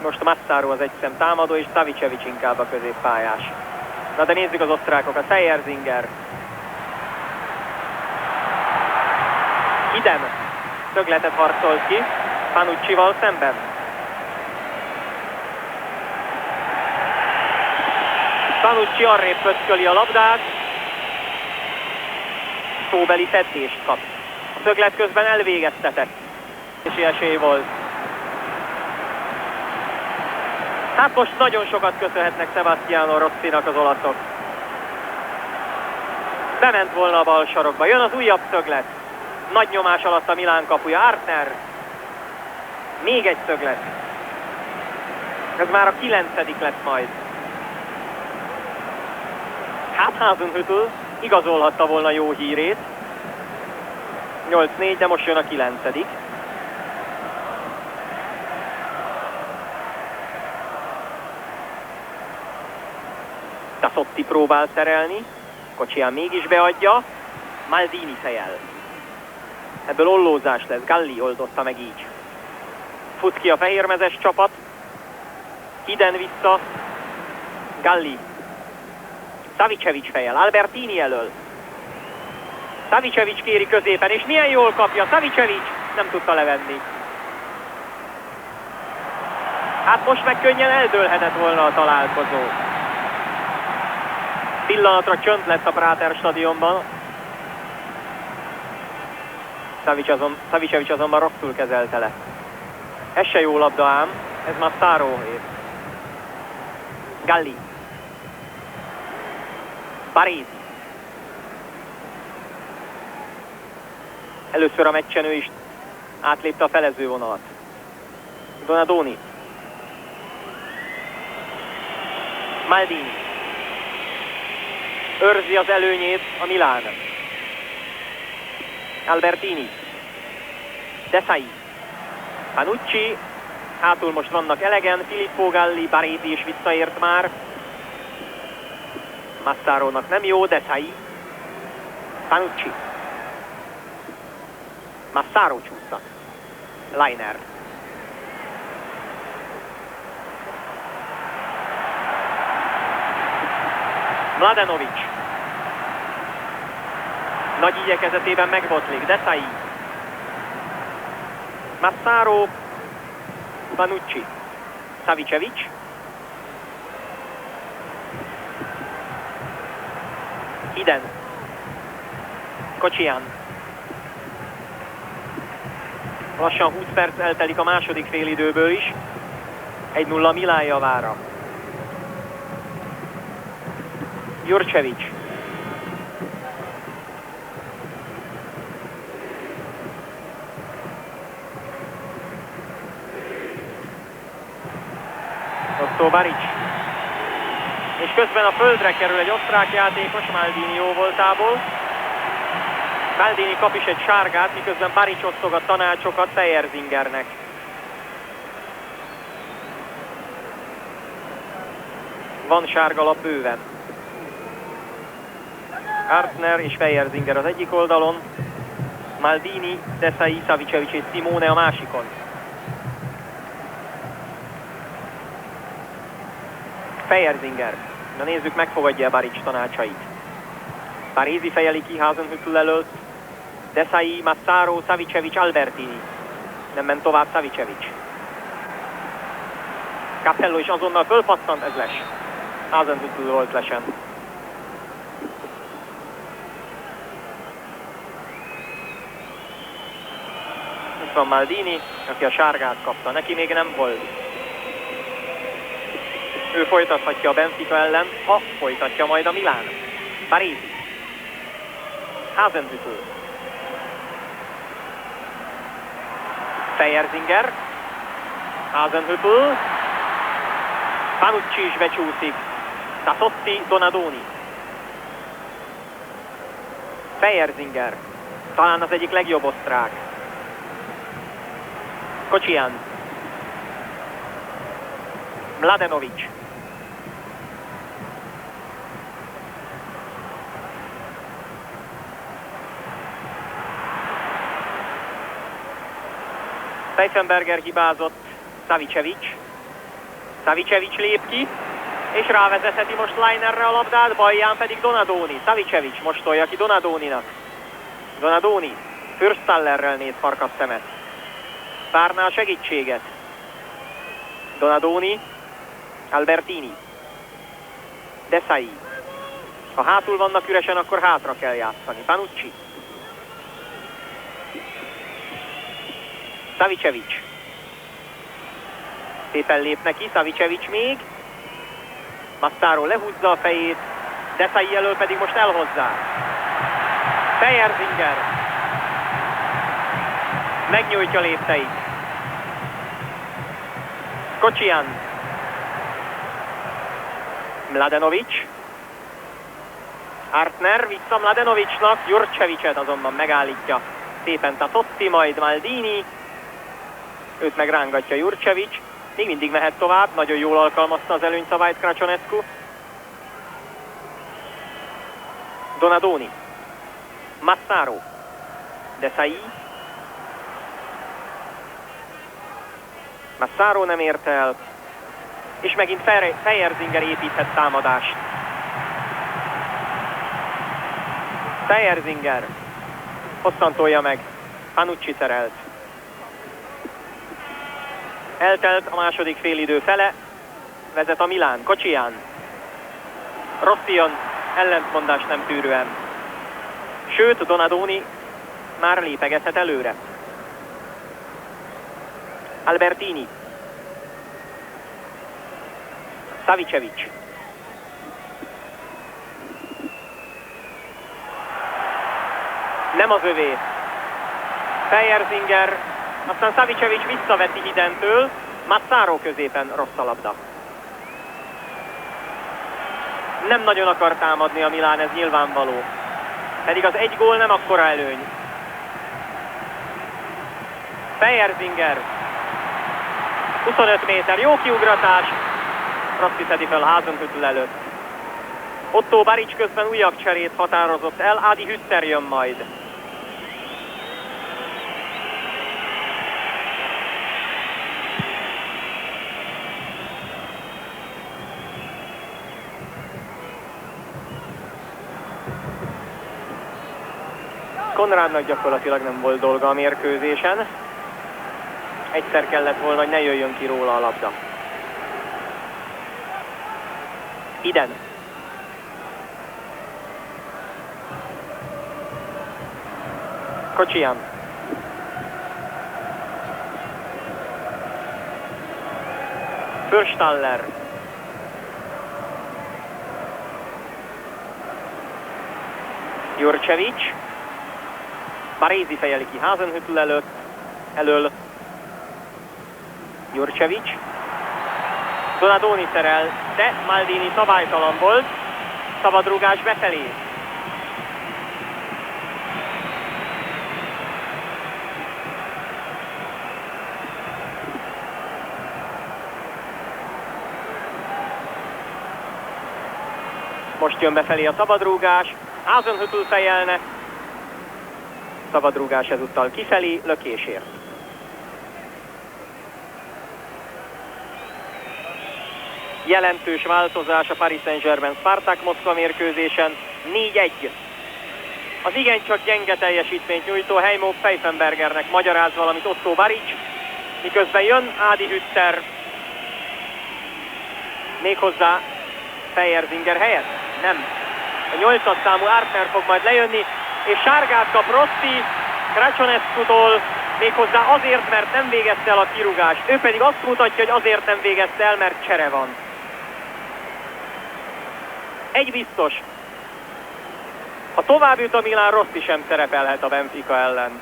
Most Massaro az egyszem támadó, és Savicevic inkább a középpályás. Na de nézzük az osztrákokat. Seyerzinger. Idem szögletet harcolt ki Panuccival szemben. Panucci arrébb pöcköli a labdát. Szóbeli fedést kap. A szöglet közben elvégeztetett. És esély volt. Hát most nagyon sokat köszönhetnek Sebastiano Rossinak az olaszok. Bement volna a bal sarokba. Jön az újabb szöglet. Nagy nyomás alatt a Milán kapuja. Artner. Még egy szöglet. Ez már a 9. lesz majd. Hát Hasenhüttl igazolhatta volna jó hírét. 8-4, de most jön a 9. Tassotti próbál szerelni. Kocsián mégis beadja. Maldini fejel. Ebből ollózás lesz. Galli oldotta meg így. Fut ki a fehérmezes csapat. Iden vissza. Galli. Savicevic fejel. Albertini elől. Savicevic kéri középen, és milyen jól kapja. Savicevic nem tudta levenni. Hát most meg könnyen eldőlhetett volna a találkozó. Pillanatra csönd lett a Prater stadionban. Savicevic azonban rosszul kezelte le. Ez se jó labda ám, ez Massaróé. Galli. Baresi. Először a meccsen ő is átlépte a felezővonalat. Donadoni. Maldini. Őrzi az előnyét a Milán. Albertini. Desai. Panucci. Hátul most vannak elegen. Filippo Galli, Baresi is visszaért már. Massarónak nem jó. Desai. Panucci. Massaro csúszta. Leiner. Mladenovic. Nagy igyekezetében megbotlik. Desai. Massaro. Panucci. Savicevic. Hiden. Kocsian. Lassan 20 perc eltelik a második félidőből is. 1-0 Milán javára. Jurcevic. Otto Baric. És közben a földre kerül egy osztrák játékos Maldini jóvoltából. Maldini kap is egy sárgát, miközben Baric osztog a tanácsokat Fejerzingernek. Van sárgalap bőven. Artner és Fejerzinger az egyik oldalon, Maldini, Desai, Savicevic és Simone a másikon. Fejerzinger. Na nézzük, megfogadja Baric tanácsait. Baresi fejeli ki Hasenhüttl előtt. Desai, Massaro, Savicevic, Albertini. Nem ment tovább Savicevic. Capello is azonnal fölpasszant, ez les. Hasenhüttl volt lesen. Itt van Maldini, aki a sárgát kapta. Neki még nem volt. Ő folytathatja a Benfica ellen, ha folytatja majd a Milán. Baresi. Hasenhüttl. Fejerzinger. Hasenhüttl. Panucci is becsúszik. Tassotti, Donadoni. Fejerzinger. Talán az egyik legjobb osztrák. Kocsian. Mladenovic. Pfeifenberger hibázott. Savicevic. Savicevic lép ki, és rávezetheti most Leinerre a labdát, balján pedig Donadoni. Savicevic most tolja ki Donadoninak. Donadoni Fürstallerrel néz farkas szemet. Várná a segítséget. Donadoni. Albertini. Desai. Ha hátul vannak üresen, akkor hátra kell játszani. Panucci. Savicevic. Szépen lép neki, Savicevic még. Massaro lehúzza a fejét, Desai elől pedig most elhozzá. Fejerzinger. Megnyújtja lépteit. Kocsian. Mladenovic. Artner vissza Mladenovicnak, Jurcevicet azonban megállítja. Szépen Tassotti, majd Maldini. Őt megrángatja Jurcevic. Még mindig mehet tovább, nagyon jól alkalmazta az előnyszabályt Crăciunescu. Donadoni. Massaro. Desai. Massaro nem ért el. És megint Fejerzinger építhet támadást. Fejerzinger. Hosszan tolja meg. Panucci szerelt. Eltelt a második félidő fele. Vezet a Milán. Kocsián. Rossi jön, ellentmondás nem tűrően. Sőt, Donadoni már lépegethet előre. Albertini. Savicevic. Nem az övé. Fejerzinger, aztán Savicevic visszaveti Hidentől, Mazzaro középen rossz a labda. Nem nagyon akar támadni a Milán, ez nyilvánvaló. Pedig az egy gól nem akkora előny. Fejerzinger. 25 méter, jó kiugratás. Rossi szedi fel Hasenhüttl előtt. Otto Baric közben újabb cserét határozott el, Adi Hütter jön majd. Konrádnak gyakorlatilag nem volt dolga a mérkőzésen. Egyszer kellett volna, hogy ne jöjjön ki róla a labda. Iden. Kocsián. Fürstaller. Jurcevic. Baresi fejeli ki Hasenhüttl elől. Jurcevic. Donadoni szerel, de Maldini szabálytalan volt. Szabadrúgás befelé. Most jön befelé a szabadrúgás. Hasenhüttl fejelne. Szabadrúgás ezúttal kifelé, lökésért. Jelentős változás a Paris Saint-Germain Spartak Moszkva mérkőzésen. 4-1. Az igencsak gyenge teljesítményt nyújtó Heimo Pfeifenbergernek magyaráz valamit Otto Baric, miközben jön Adi Hütter. Méghozzá Fejerzinger helyett? Nem. A 8-as számú Artner fog majd lejönni, és sárgát kap Rossi Krasoneszkutól, méghozzá azért, mert nem végezte el a kirúgást. Ő pedig azt mutatja, hogy azért nem végezte el, mert csere van. Egy biztos. Ha tovább jut a Milán, Rossi sem szerepelhet a Benfica ellen.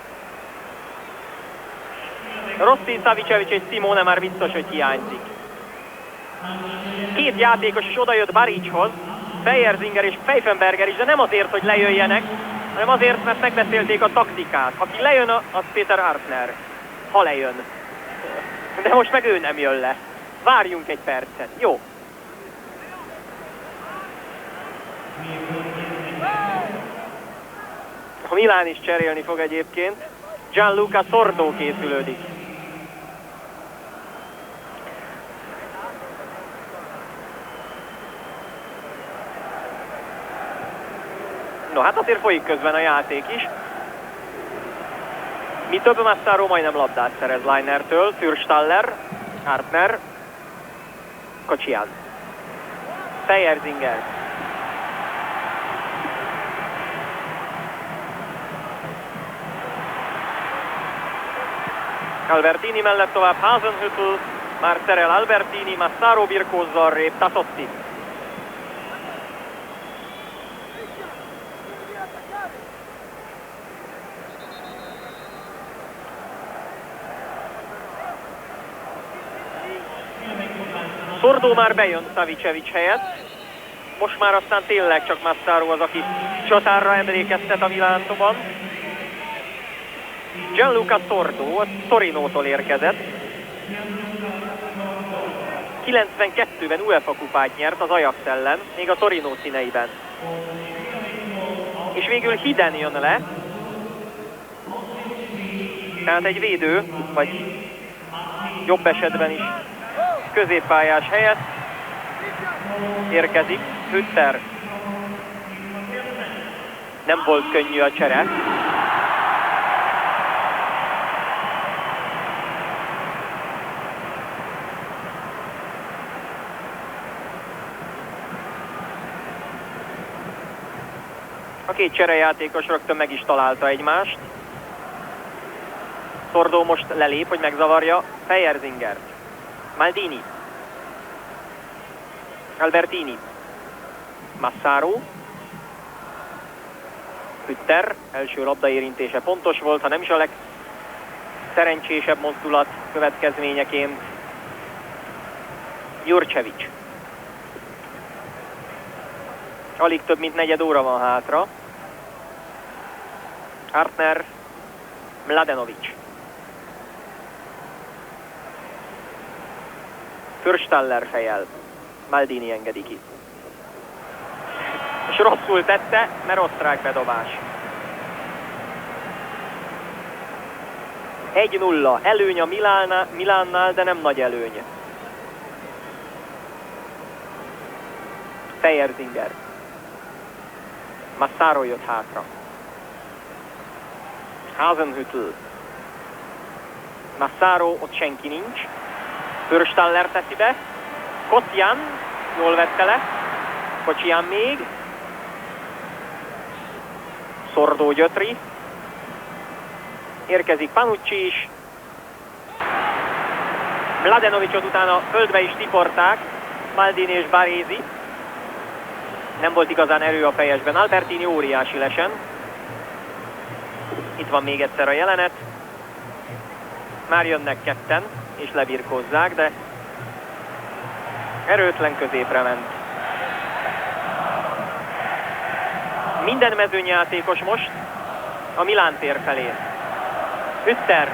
Rossi, Savicevic és Simone már biztos, hogy hiányzik. Két játékos is odajött Barichoz, Fejerzinger és Pfeifenberger is, de nem azért, hogy lejöjjenek, hanem azért, mert megbeszélték a taktikát. Aki lejön, az Peter Artner. Ha lejön. De most meg ő nem jön le. Várjunk egy percet. Jó. A Milán is cserélni fog egyébként. Gianluca Sordo készülődik. No, hát azért folyik közben a játék is. Mi több, Massaro majdnem labdát szerez Leinertől. Fürstaller, Artner, Kocsián. Fejerzinger. Albertini mellett tovább Hasenhüttl, már szerel Albertini, Massaro birkózza arrébb Tassotti. Sordo már bejön Savicevic helyett. Most már aztán tényleg csak Massaro az, aki csatárra emlékeztet a Milánban. Gianluca Sordo, a Torinótól érkezett. 92-ben UEFA kupát nyert az Ajax ellen, még a Torino színeiben. És végül Hiden jön le. Tehát egy védő, vagy jobb esetben is középpályás helyett érkezik Hütter. Nem volt könnyű a csere. A két cserejátékos rögtön meg is találta egymást. Szordó most lelép, hogy megzavarja Fejerzingert. Maldini. Albertini. Massaro. Hütter. Első labdaérintése pontos volt, ha nem is a legszerencsésebb mozdulat következményeként. Jurcevic. Alig több mint negyed óra van hátra. Artner. Mladenovic. Fürstaller fejel. Maldini engedi ki. És rosszul tette, mert osztrák bedobás. 1-0. Előny a Milánnál, de nem nagy előny. Fejerzinger. Massaro jött hátra. Hasenhüttl. Massaro, ott senki nincs. Fürstaller teszi be. Kocsian, jól vette le. Kocsian még. Szordó Gyötri. Érkezik Panucci is. Mladenovicot utána földbe is tiporták. Maldini és Baresi. Nem volt igazán erő a fejesben. Albertini óriási lesen. Itt van még egyszer a jelenet. Már jönnek ketten, és lebirkózzák, de erőtlen középre ment. Minden mezőnyjátékos most a Milán tér felé. Hütter.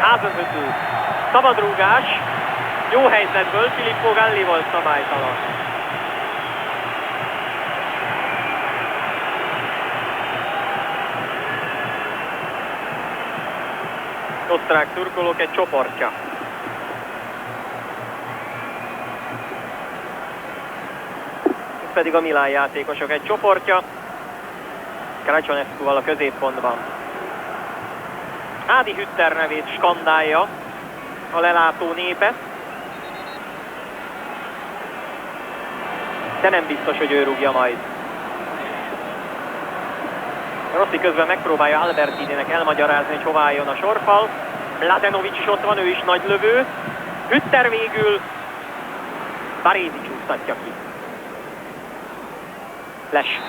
Hasenhüttl. Szabadrúgás. Jó helyzetből Filippo Galli volt szabálytalan. Osztrák szurkolók egy csoportja. Ez pedig a Milán játékosok egy csoportja. Krajcsonescuval a középpontban. Adi Hütter nevét skandálja a lelátó népe. De nem biztos, hogy ő rúgja majd. Rossi közben megpróbálja Albertininek elmagyarázni, hogy hová jön a sorfal. Mladenovic is ott van, ő is nagy lövő. Hütter végül. Baresi csúsztatja ki. Les.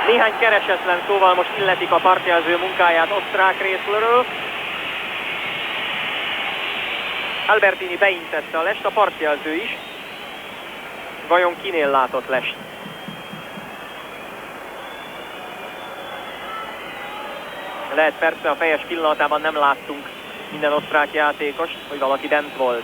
Néhány keresetlen szóval most illetik a partjelző munkáját osztrák részről. Albertini beintette a lest, a partjelző is. Vajon kinél látott lest? Lehet persze, a fejes pillanatában nem láttunk minden osztrák játékost, hogy valaki bent volt.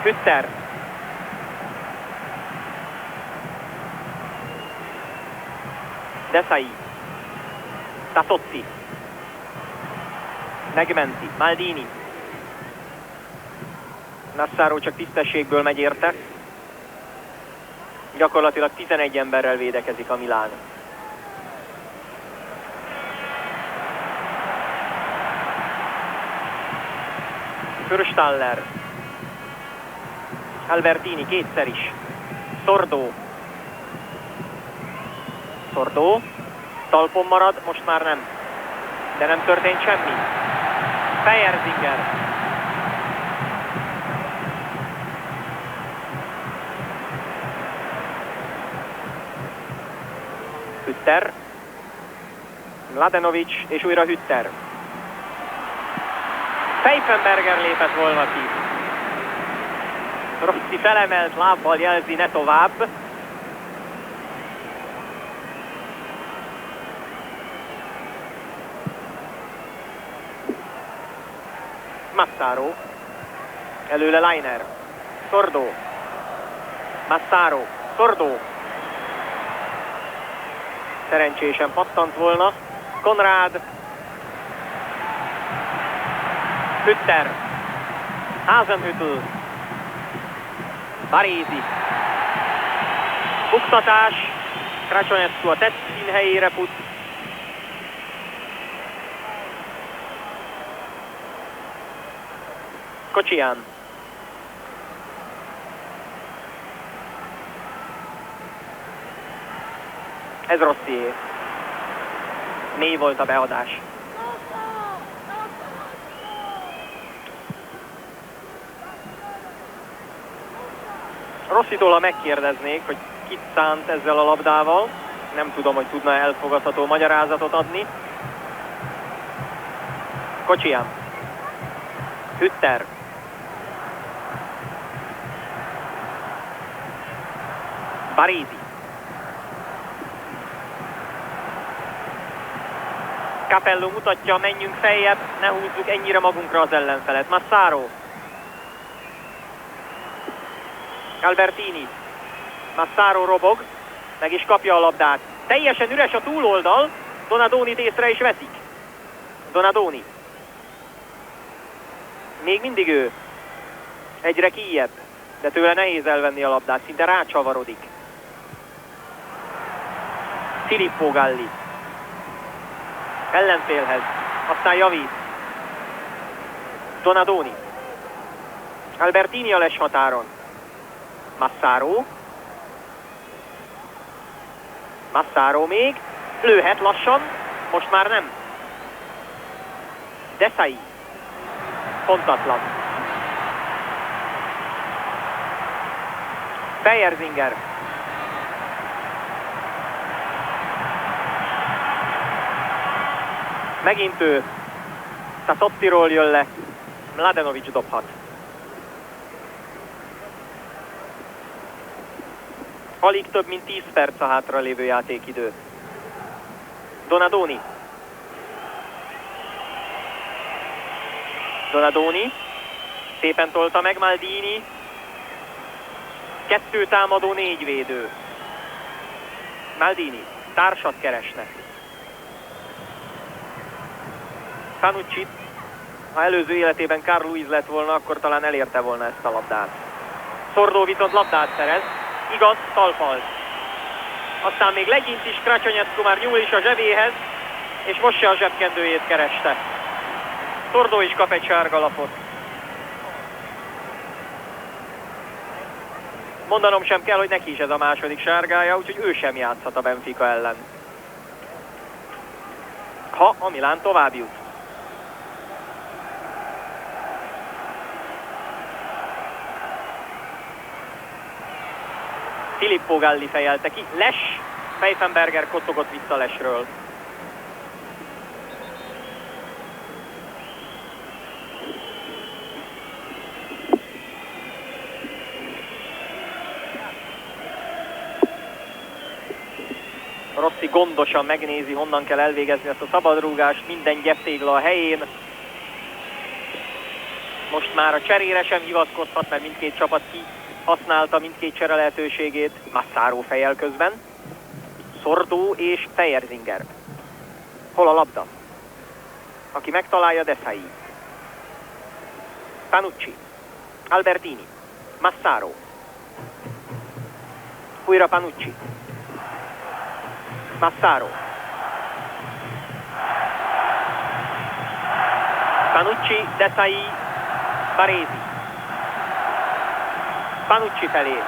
Hütter. Desai. Tassotti. Megmenti. Maldini. Massaro csak tisztességből megy érte. Gyakorlatilag 11 emberrel védekezik a Milán. Fürstaller. Albertini kétszer is. Szordó. Szordó. Talpon marad, most már nem. De nem történt semmi. Fejerzinger. Hütter. Mladenovic és újra Hütter. Pfeifenberger lépett volna ki. Rossi felemelt lábbal jelzi, ne tovább. Massaro. Előle Leiner. Szordó. Massaro. Szordó. Szerencsésen pattant volna. Konrád. Hütter. Hasenhüttl. Barézi. Buktatás. Krasonecku a Tetszin helyére fut. Kocsián. Ez Rossié. Mély volt a beadás. Rossitól, ha megkérdeznék, hogy kit szánt ezzel a labdával, nem tudom, hogy tudna elfogadható magyarázatot adni. Kocsián. Hütter. Barézi. Capello mutatja, menjünk feljebb, ne húzzuk ennyire magunkra az ellenfelet. Massaro. Albertini. Massaro robog, meg is kapja a labdát. Teljesen üres a túloldal, Donadonit észre is veszik. Donadoni. Még mindig ő. Egyre kijjebb, de tőle nehéz elvenni a labdát, szinte rácsavarodik. Filippo Galli. Ellenfélhez, aztán javít. Donadoni. Albertini a les határon. Massaro. Massaro még. Lőhet lassan, most már nem. Desai. Pontatlan. Fejerzinger. Megint ő. Tasottiról jön le. Mladenovic dobhat. Alig több mint 10 perc a hátralévő játékidő. Donadoni. Donadoni. Szépen tolta meg Maldini. 2 támadó, 4 védő. Maldini. Társat keresnek. Panucci. Ha előző életében Carl Lewis lett volna, akkor talán elérte volna ezt a labdát. Szordó viszont labdát szerez. Igaz, talpalt. Aztán még legyint is, Krasonecku már nyúl is a zsebéhez, és most se a zsebkendőjét kereste. Szordó is kap egy sárga lapot. Mondanom sem kell, hogy neki is ez a második sárgája, úgyhogy ő sem játszhat a Benfica ellen. Ha a Milán tovább jut. Filippo Galli fejelte ki. Les. Pfeifenberger kocogott vissza Lesről. Rossi gondosan megnézi, honnan kell elvégezni ezt a szabadrúgást. Minden gyeptégla a helyén. Most már a cserére sem hivatkozhat, mert mindkét csapat használta mindkét csere lehetőségét. Massaro fejel közben. Szordó és Fejerzinger. Hol a labda? Aki megtalálja, Desai. Panucci. Albertini. Massaro. Újra Panucci. Massaro. Panucci, Desai, Barézi. Panucci felé.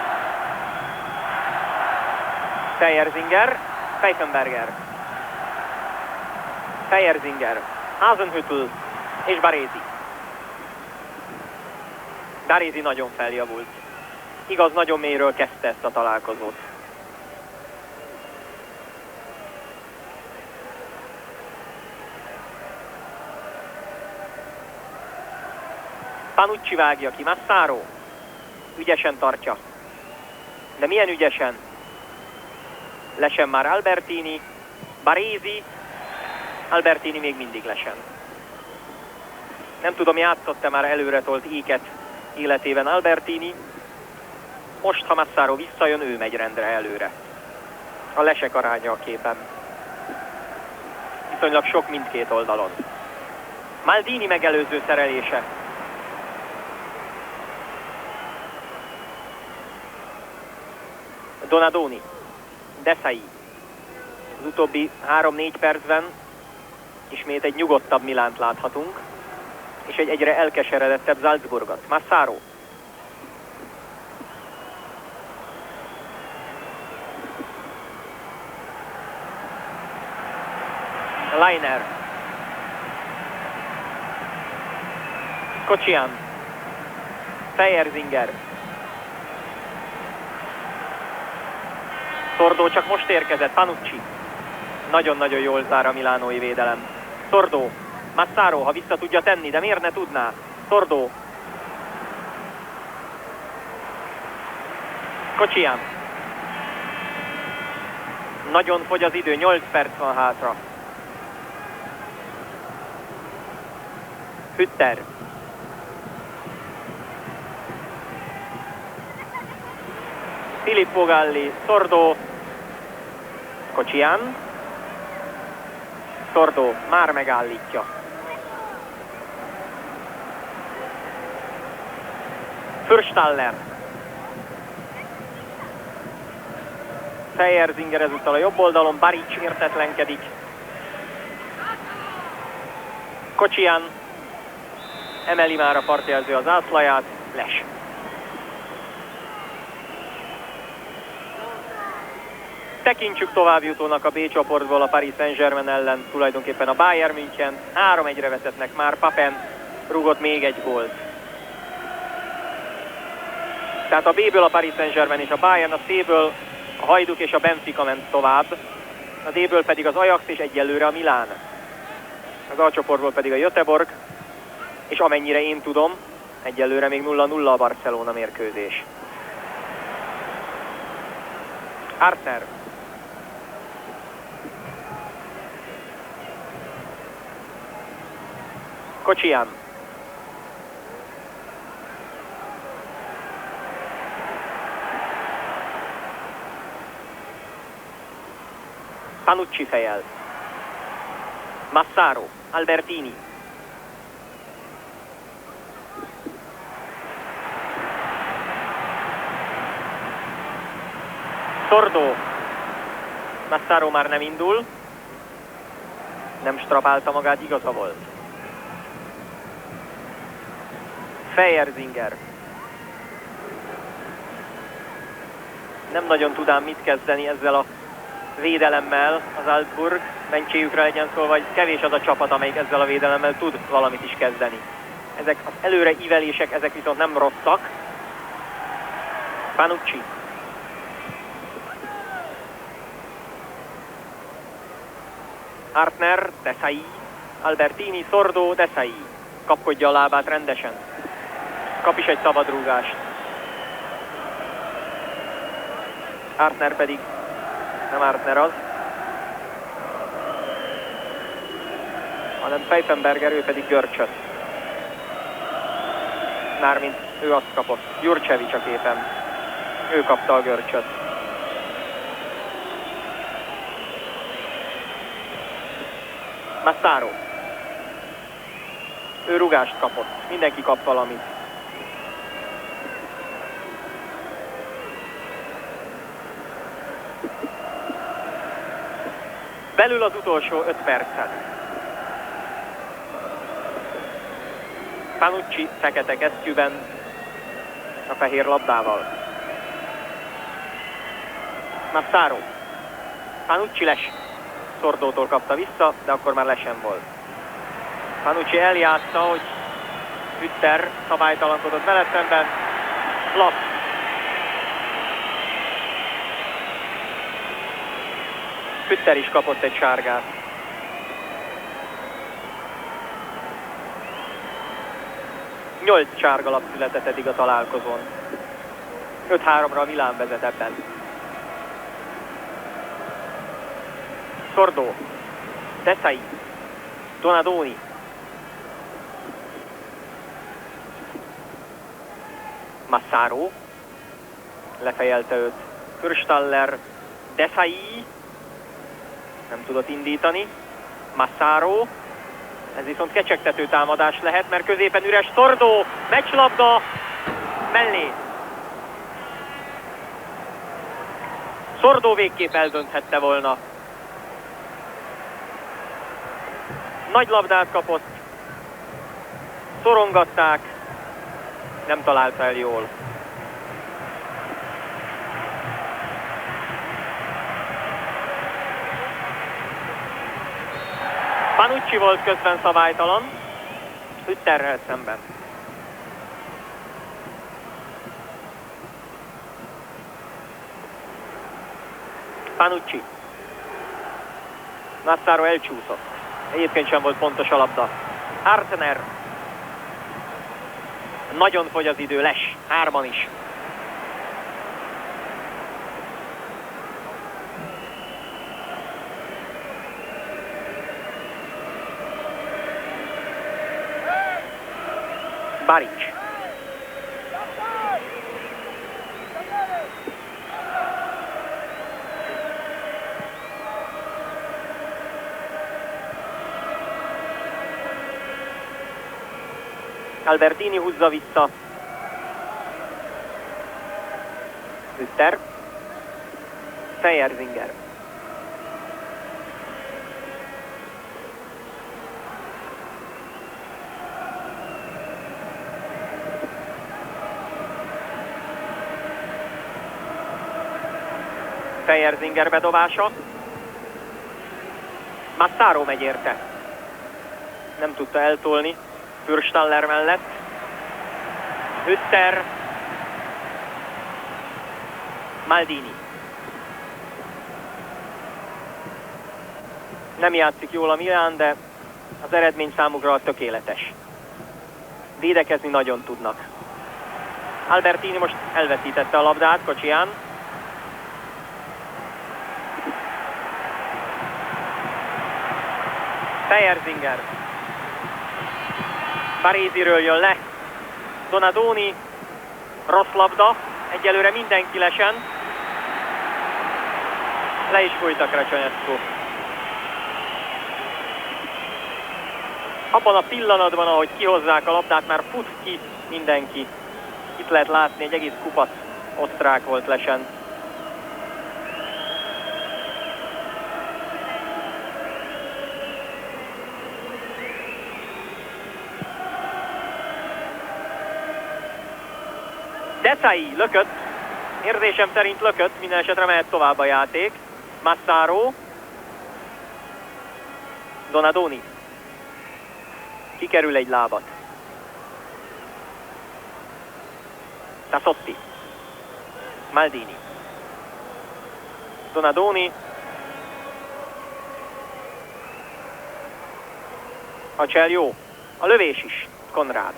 Fejerzinger, Pfeifenberger. Fejerzinger, Hasenhüttl és Barézi. Barézi nagyon feljavult. Igaz, nagyon mélyről kezdte ezt a találkozót. Panucci vágja ki, Massaro. Ügyesen tartja. De milyen ügyesen? Lesen már Albertini. Barézi. Albertini még mindig lesen. Nem tudom, játszott-e már előre tolt íket életében Albertini. Most, ha Massaro visszajön, ő megy rendre előre. A lesek aránya a képen. Viszonylag sok mindkét oldalon. Maldini megelőző szerelése. Donadoni. Desai. Az utóbbi 3-4 percben ismét egy nyugodtabb Milánt láthatunk, és egy egyre elkeseredettebb Salzburgot. Massaro. Leiner. Kocsian. Fejerzinger. Sordo csak most érkezett. Panucci. Nagyon-nagyon jól zár a milánói védelem. Sordo. Massaro, ha vissza tudja tenni, de miért ne tudná? Sordo. Kocsian. Nagyon fogy az idő, 8 perc van hátra. Hütter. Filippo Galli, Sordo, Kocsian. Sordo már megállítja. Fürstaller. Fejerzinger ezúttal a jobb oldalon, Baric értetlenkedik. Kocsian emeli már a partjelző az zászlaját, Les. Tekintsük továbbjutónak a B csoportból a Paris Saint-Germain ellen, tulajdonképpen a Bayern München. 3-1-re vezetnek már, Papen rúgott még egy gólt. Tehát a B-ből a Paris Saint-Germain és a Bayern, a C-ből a Hajduk és a Benfica ment tovább, a D-ből pedig az Ajax és egyelőre a Milán. Az A csoportból pedig a Göteborg, és amennyire én tudom, egyelőre még 0-0 a Barcelona mérkőzés. Arter. Kocsian. Panucci fejel. Massaro. Albertini. Sordo. Massaro már nem indul. Nem strapálta magát, igaza volt. Fejerzinger. Nem nagyon tudám mit kezdeni ezzel a védelemmel az Salzburg. Mentséjükre legyen szó, vagy kevés az a csapat, amelyik ezzel a védelemmel tud valamit is kezdeni. Ezek az előre ívelések, ezek viszont nem rosszak. Panucci. Hartner, Desai, Albertini, Sordo, Desai. Kapkodja a lábát rendesen. Kap is egy szabadrúgást. Hartner pedig, nem Hartner az, hanem Pfeifenberger, ő pedig Görcsöt. Mármint ő azt kapott. Jurcevic a képen. Ő kapta a Görcsöt. Massaro. Ő rugást kapott. Mindenki kap valamit. Belül az utolsó 5 percet. Panucci fekete kesztyűben a fehér labdával. Massaro. Panucci Les. Sordótól kapta vissza, de akkor már lesen volt. Panucci eljátsza, hogy Hütter szabálytalankodott vele szemben. Lass. Hütter is kapott egy sárgát. Nyolc sárgalap született eddig a találkozón. 5-3-ra a Milán vezet ebben. Sordo. Desai. Donadoni. Massaro. Lefejelte őt. Fürstaller. Desai. Nem tudott indítani. Massaro. Ez viszont kecsegtető támadás lehet, mert középen üres Szordó, meccslabda mellé. Szordó végképp eldönthette volna. Nagy labdát kapott, szorongatták, nem találta el jól. Panucci volt közben szabálytalan, Hütterrel szemben. Panucci. Massaro elcsúszott. Egyébként sem volt pontos a labda. Hartner. Nagyon fogy az idő, Les. 3-an is. Baric. Albertini húzza vissza. Hütter. Fejerzinger. Fejerzinger bedobása. Massaro megy érte. Nem tudta eltolni. Fürstaller mellett. Hütter. Maldini. Nem játszik jól a Milán, de az eredmény számukra tökéletes. Védekezni nagyon tudnak. Albertini most elveszítette a labdát, Kocsián. Fejerzinger. Baréziről jön le. Donadoni. Rossz labda. Egyelőre mindenki lesen. Le is fújta Crăciunescu. Abban a pillanatban, ahogy kihozzák a labdát, már fut ki mindenki. Itt lehet látni, egy egész kupac osztrák volt lesen. Desai lökött, érzésem szerint lökött, minden esetre mehet tovább a játék. Massaro. Donadoni. Kikerül egy lábat. Tassotti. Maldini. Donadoni. A csel jó. A lövés is. Konrád.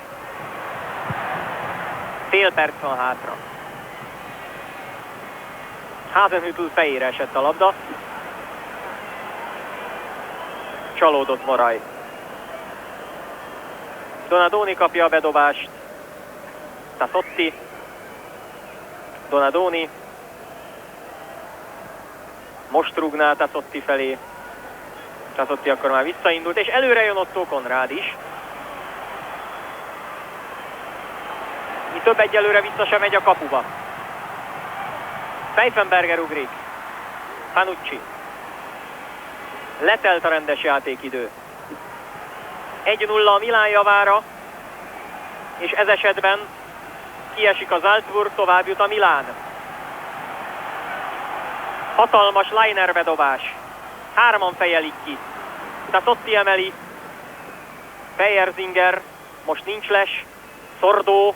Fél perc van hátra. Hasenhüttl fejére esett a labda. Csalódott Moraj. Donadoni kapja a bedobást. Tassotti. Donadoni. Most rúgná Tassotti felé. Tassotti akkor már visszaindult, és előre jön Otto Konrád is. Mi több, egyelőre vissza sem megy a kapuba. Pfeifenberger ugrik. Panucci. Letelt a rendes játékidő. 1-0 a Milán javára, és ez esetben kiesik a Salzburg, tovább jut a Milán. Hatalmas Liner bedobás. 3-an fejelik ki. Tassotti emeli. Fejerzinger. Most nincs Les. Szordó.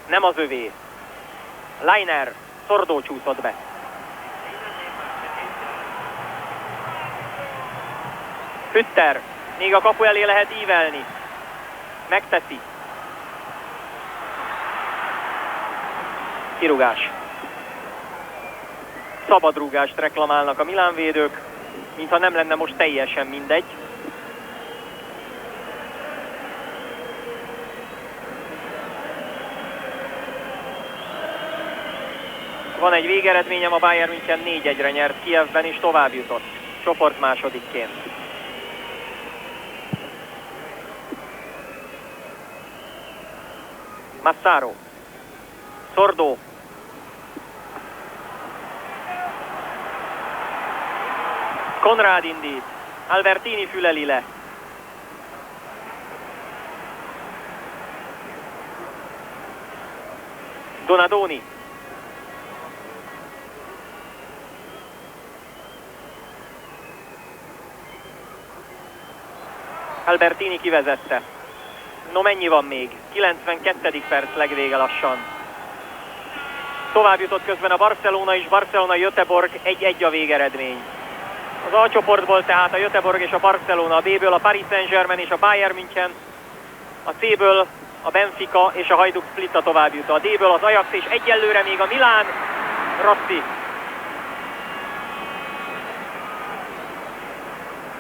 Nem az övé. Liner. Szordó csúszott be. Hütter. Még a kapu elé lehet ívelni. Megteszi. Kirúgás. Szabadrúgást reklamálnak a Milán védők, mintha nem lenne most teljesen mindegy. Van egy végeredményem, a Bayern München 4-1-re nyert Kijevben, és tovább jutott. Csoport másodikként. Massaro. Sordo. Konrád indít. Albertini füleli le. Donadoni. Albertini kivezette. No, mennyi van még? 92. perc, legvége lassan. Tovább jutott közben a Barcelona is, Barcelona-Göteborg 1-1 a végeredmény. Az A csoportból tehát a Göteborg és a Barcelona, a B-ből a Paris Saint-Germain és a Bayern München, a C-ből a Benfica és a Hajduk Split a továbbjutó, a D-ből az Ajax és egyelőre még a Milán, Rossi.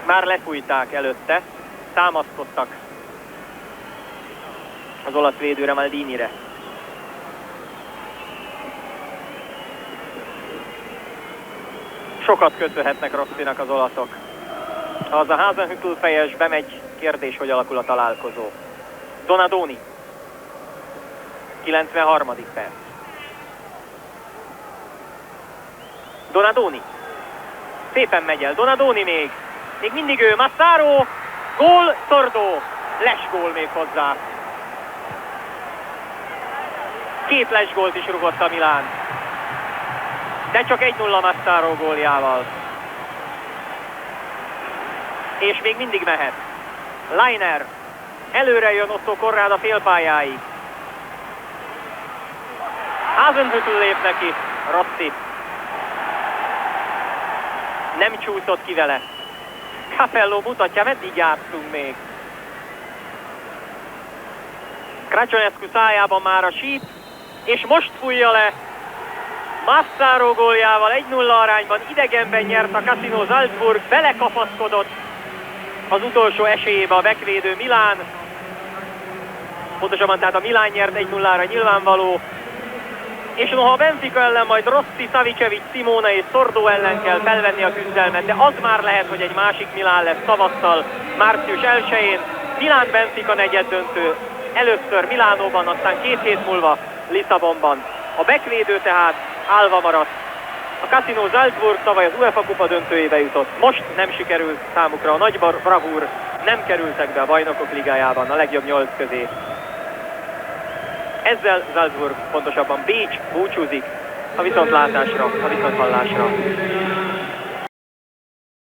Már lefújták előtte, támaszkodtak az olasz védőre, Maldinire. Sokat köszönhetnek Rossinak az olaszok. Ha az a Hasenhüttl fejes bemegy, kérdés, hogy alakul a találkozó. Donadoni. 93. perc. Donadoni. Szépen megy el. Donadoni még. Még mindig ő. Massaro. Gól. Sordo. Lesgól még hozzá. 2 lesgólt is rugott a Milán. De csak 1-0 Massaro góljával. És még mindig mehet. Leiner. Előre jön Otto Corrado a félpályáig. Hasenhüttl lép neki. Rossi. Nem csúszott ki vele. Capello mutatja, meddig játszunk még. Crăciunescu szájában már a síp, és most fújja le. Massaro góljával 1-0 arányban idegenben nyert a Casino Salzburg, belekapaszkodott az utolsó esélyébe a backvédő Milán. Pontosabban tehát a Milán nyert 1-0-ra, nyilvánvaló. És noha a Benfica ellen majd Rossi, Savicevic, Simone és Sordo ellen kell felvenni a küzdelmet, de az már lehet, hogy egy másik Milán lesz tavasszal, március 1-én. Milán-Benfica negyeddöntő, először Milánóban, aztán 2 hét múlva Lisszabonban. A backvédő tehát állva maradt. A Casino Salzburg tavaly az UEFA kupa döntőjébe jutott. Most nem sikerült számukra a nagy bravúr, nem kerültek be a Bajnokok Ligájában a legjobb 8 közé. Ezzel Salzburg, pontosabban Bécs búcsúzik a viszontlátásra, a viszonthallásra.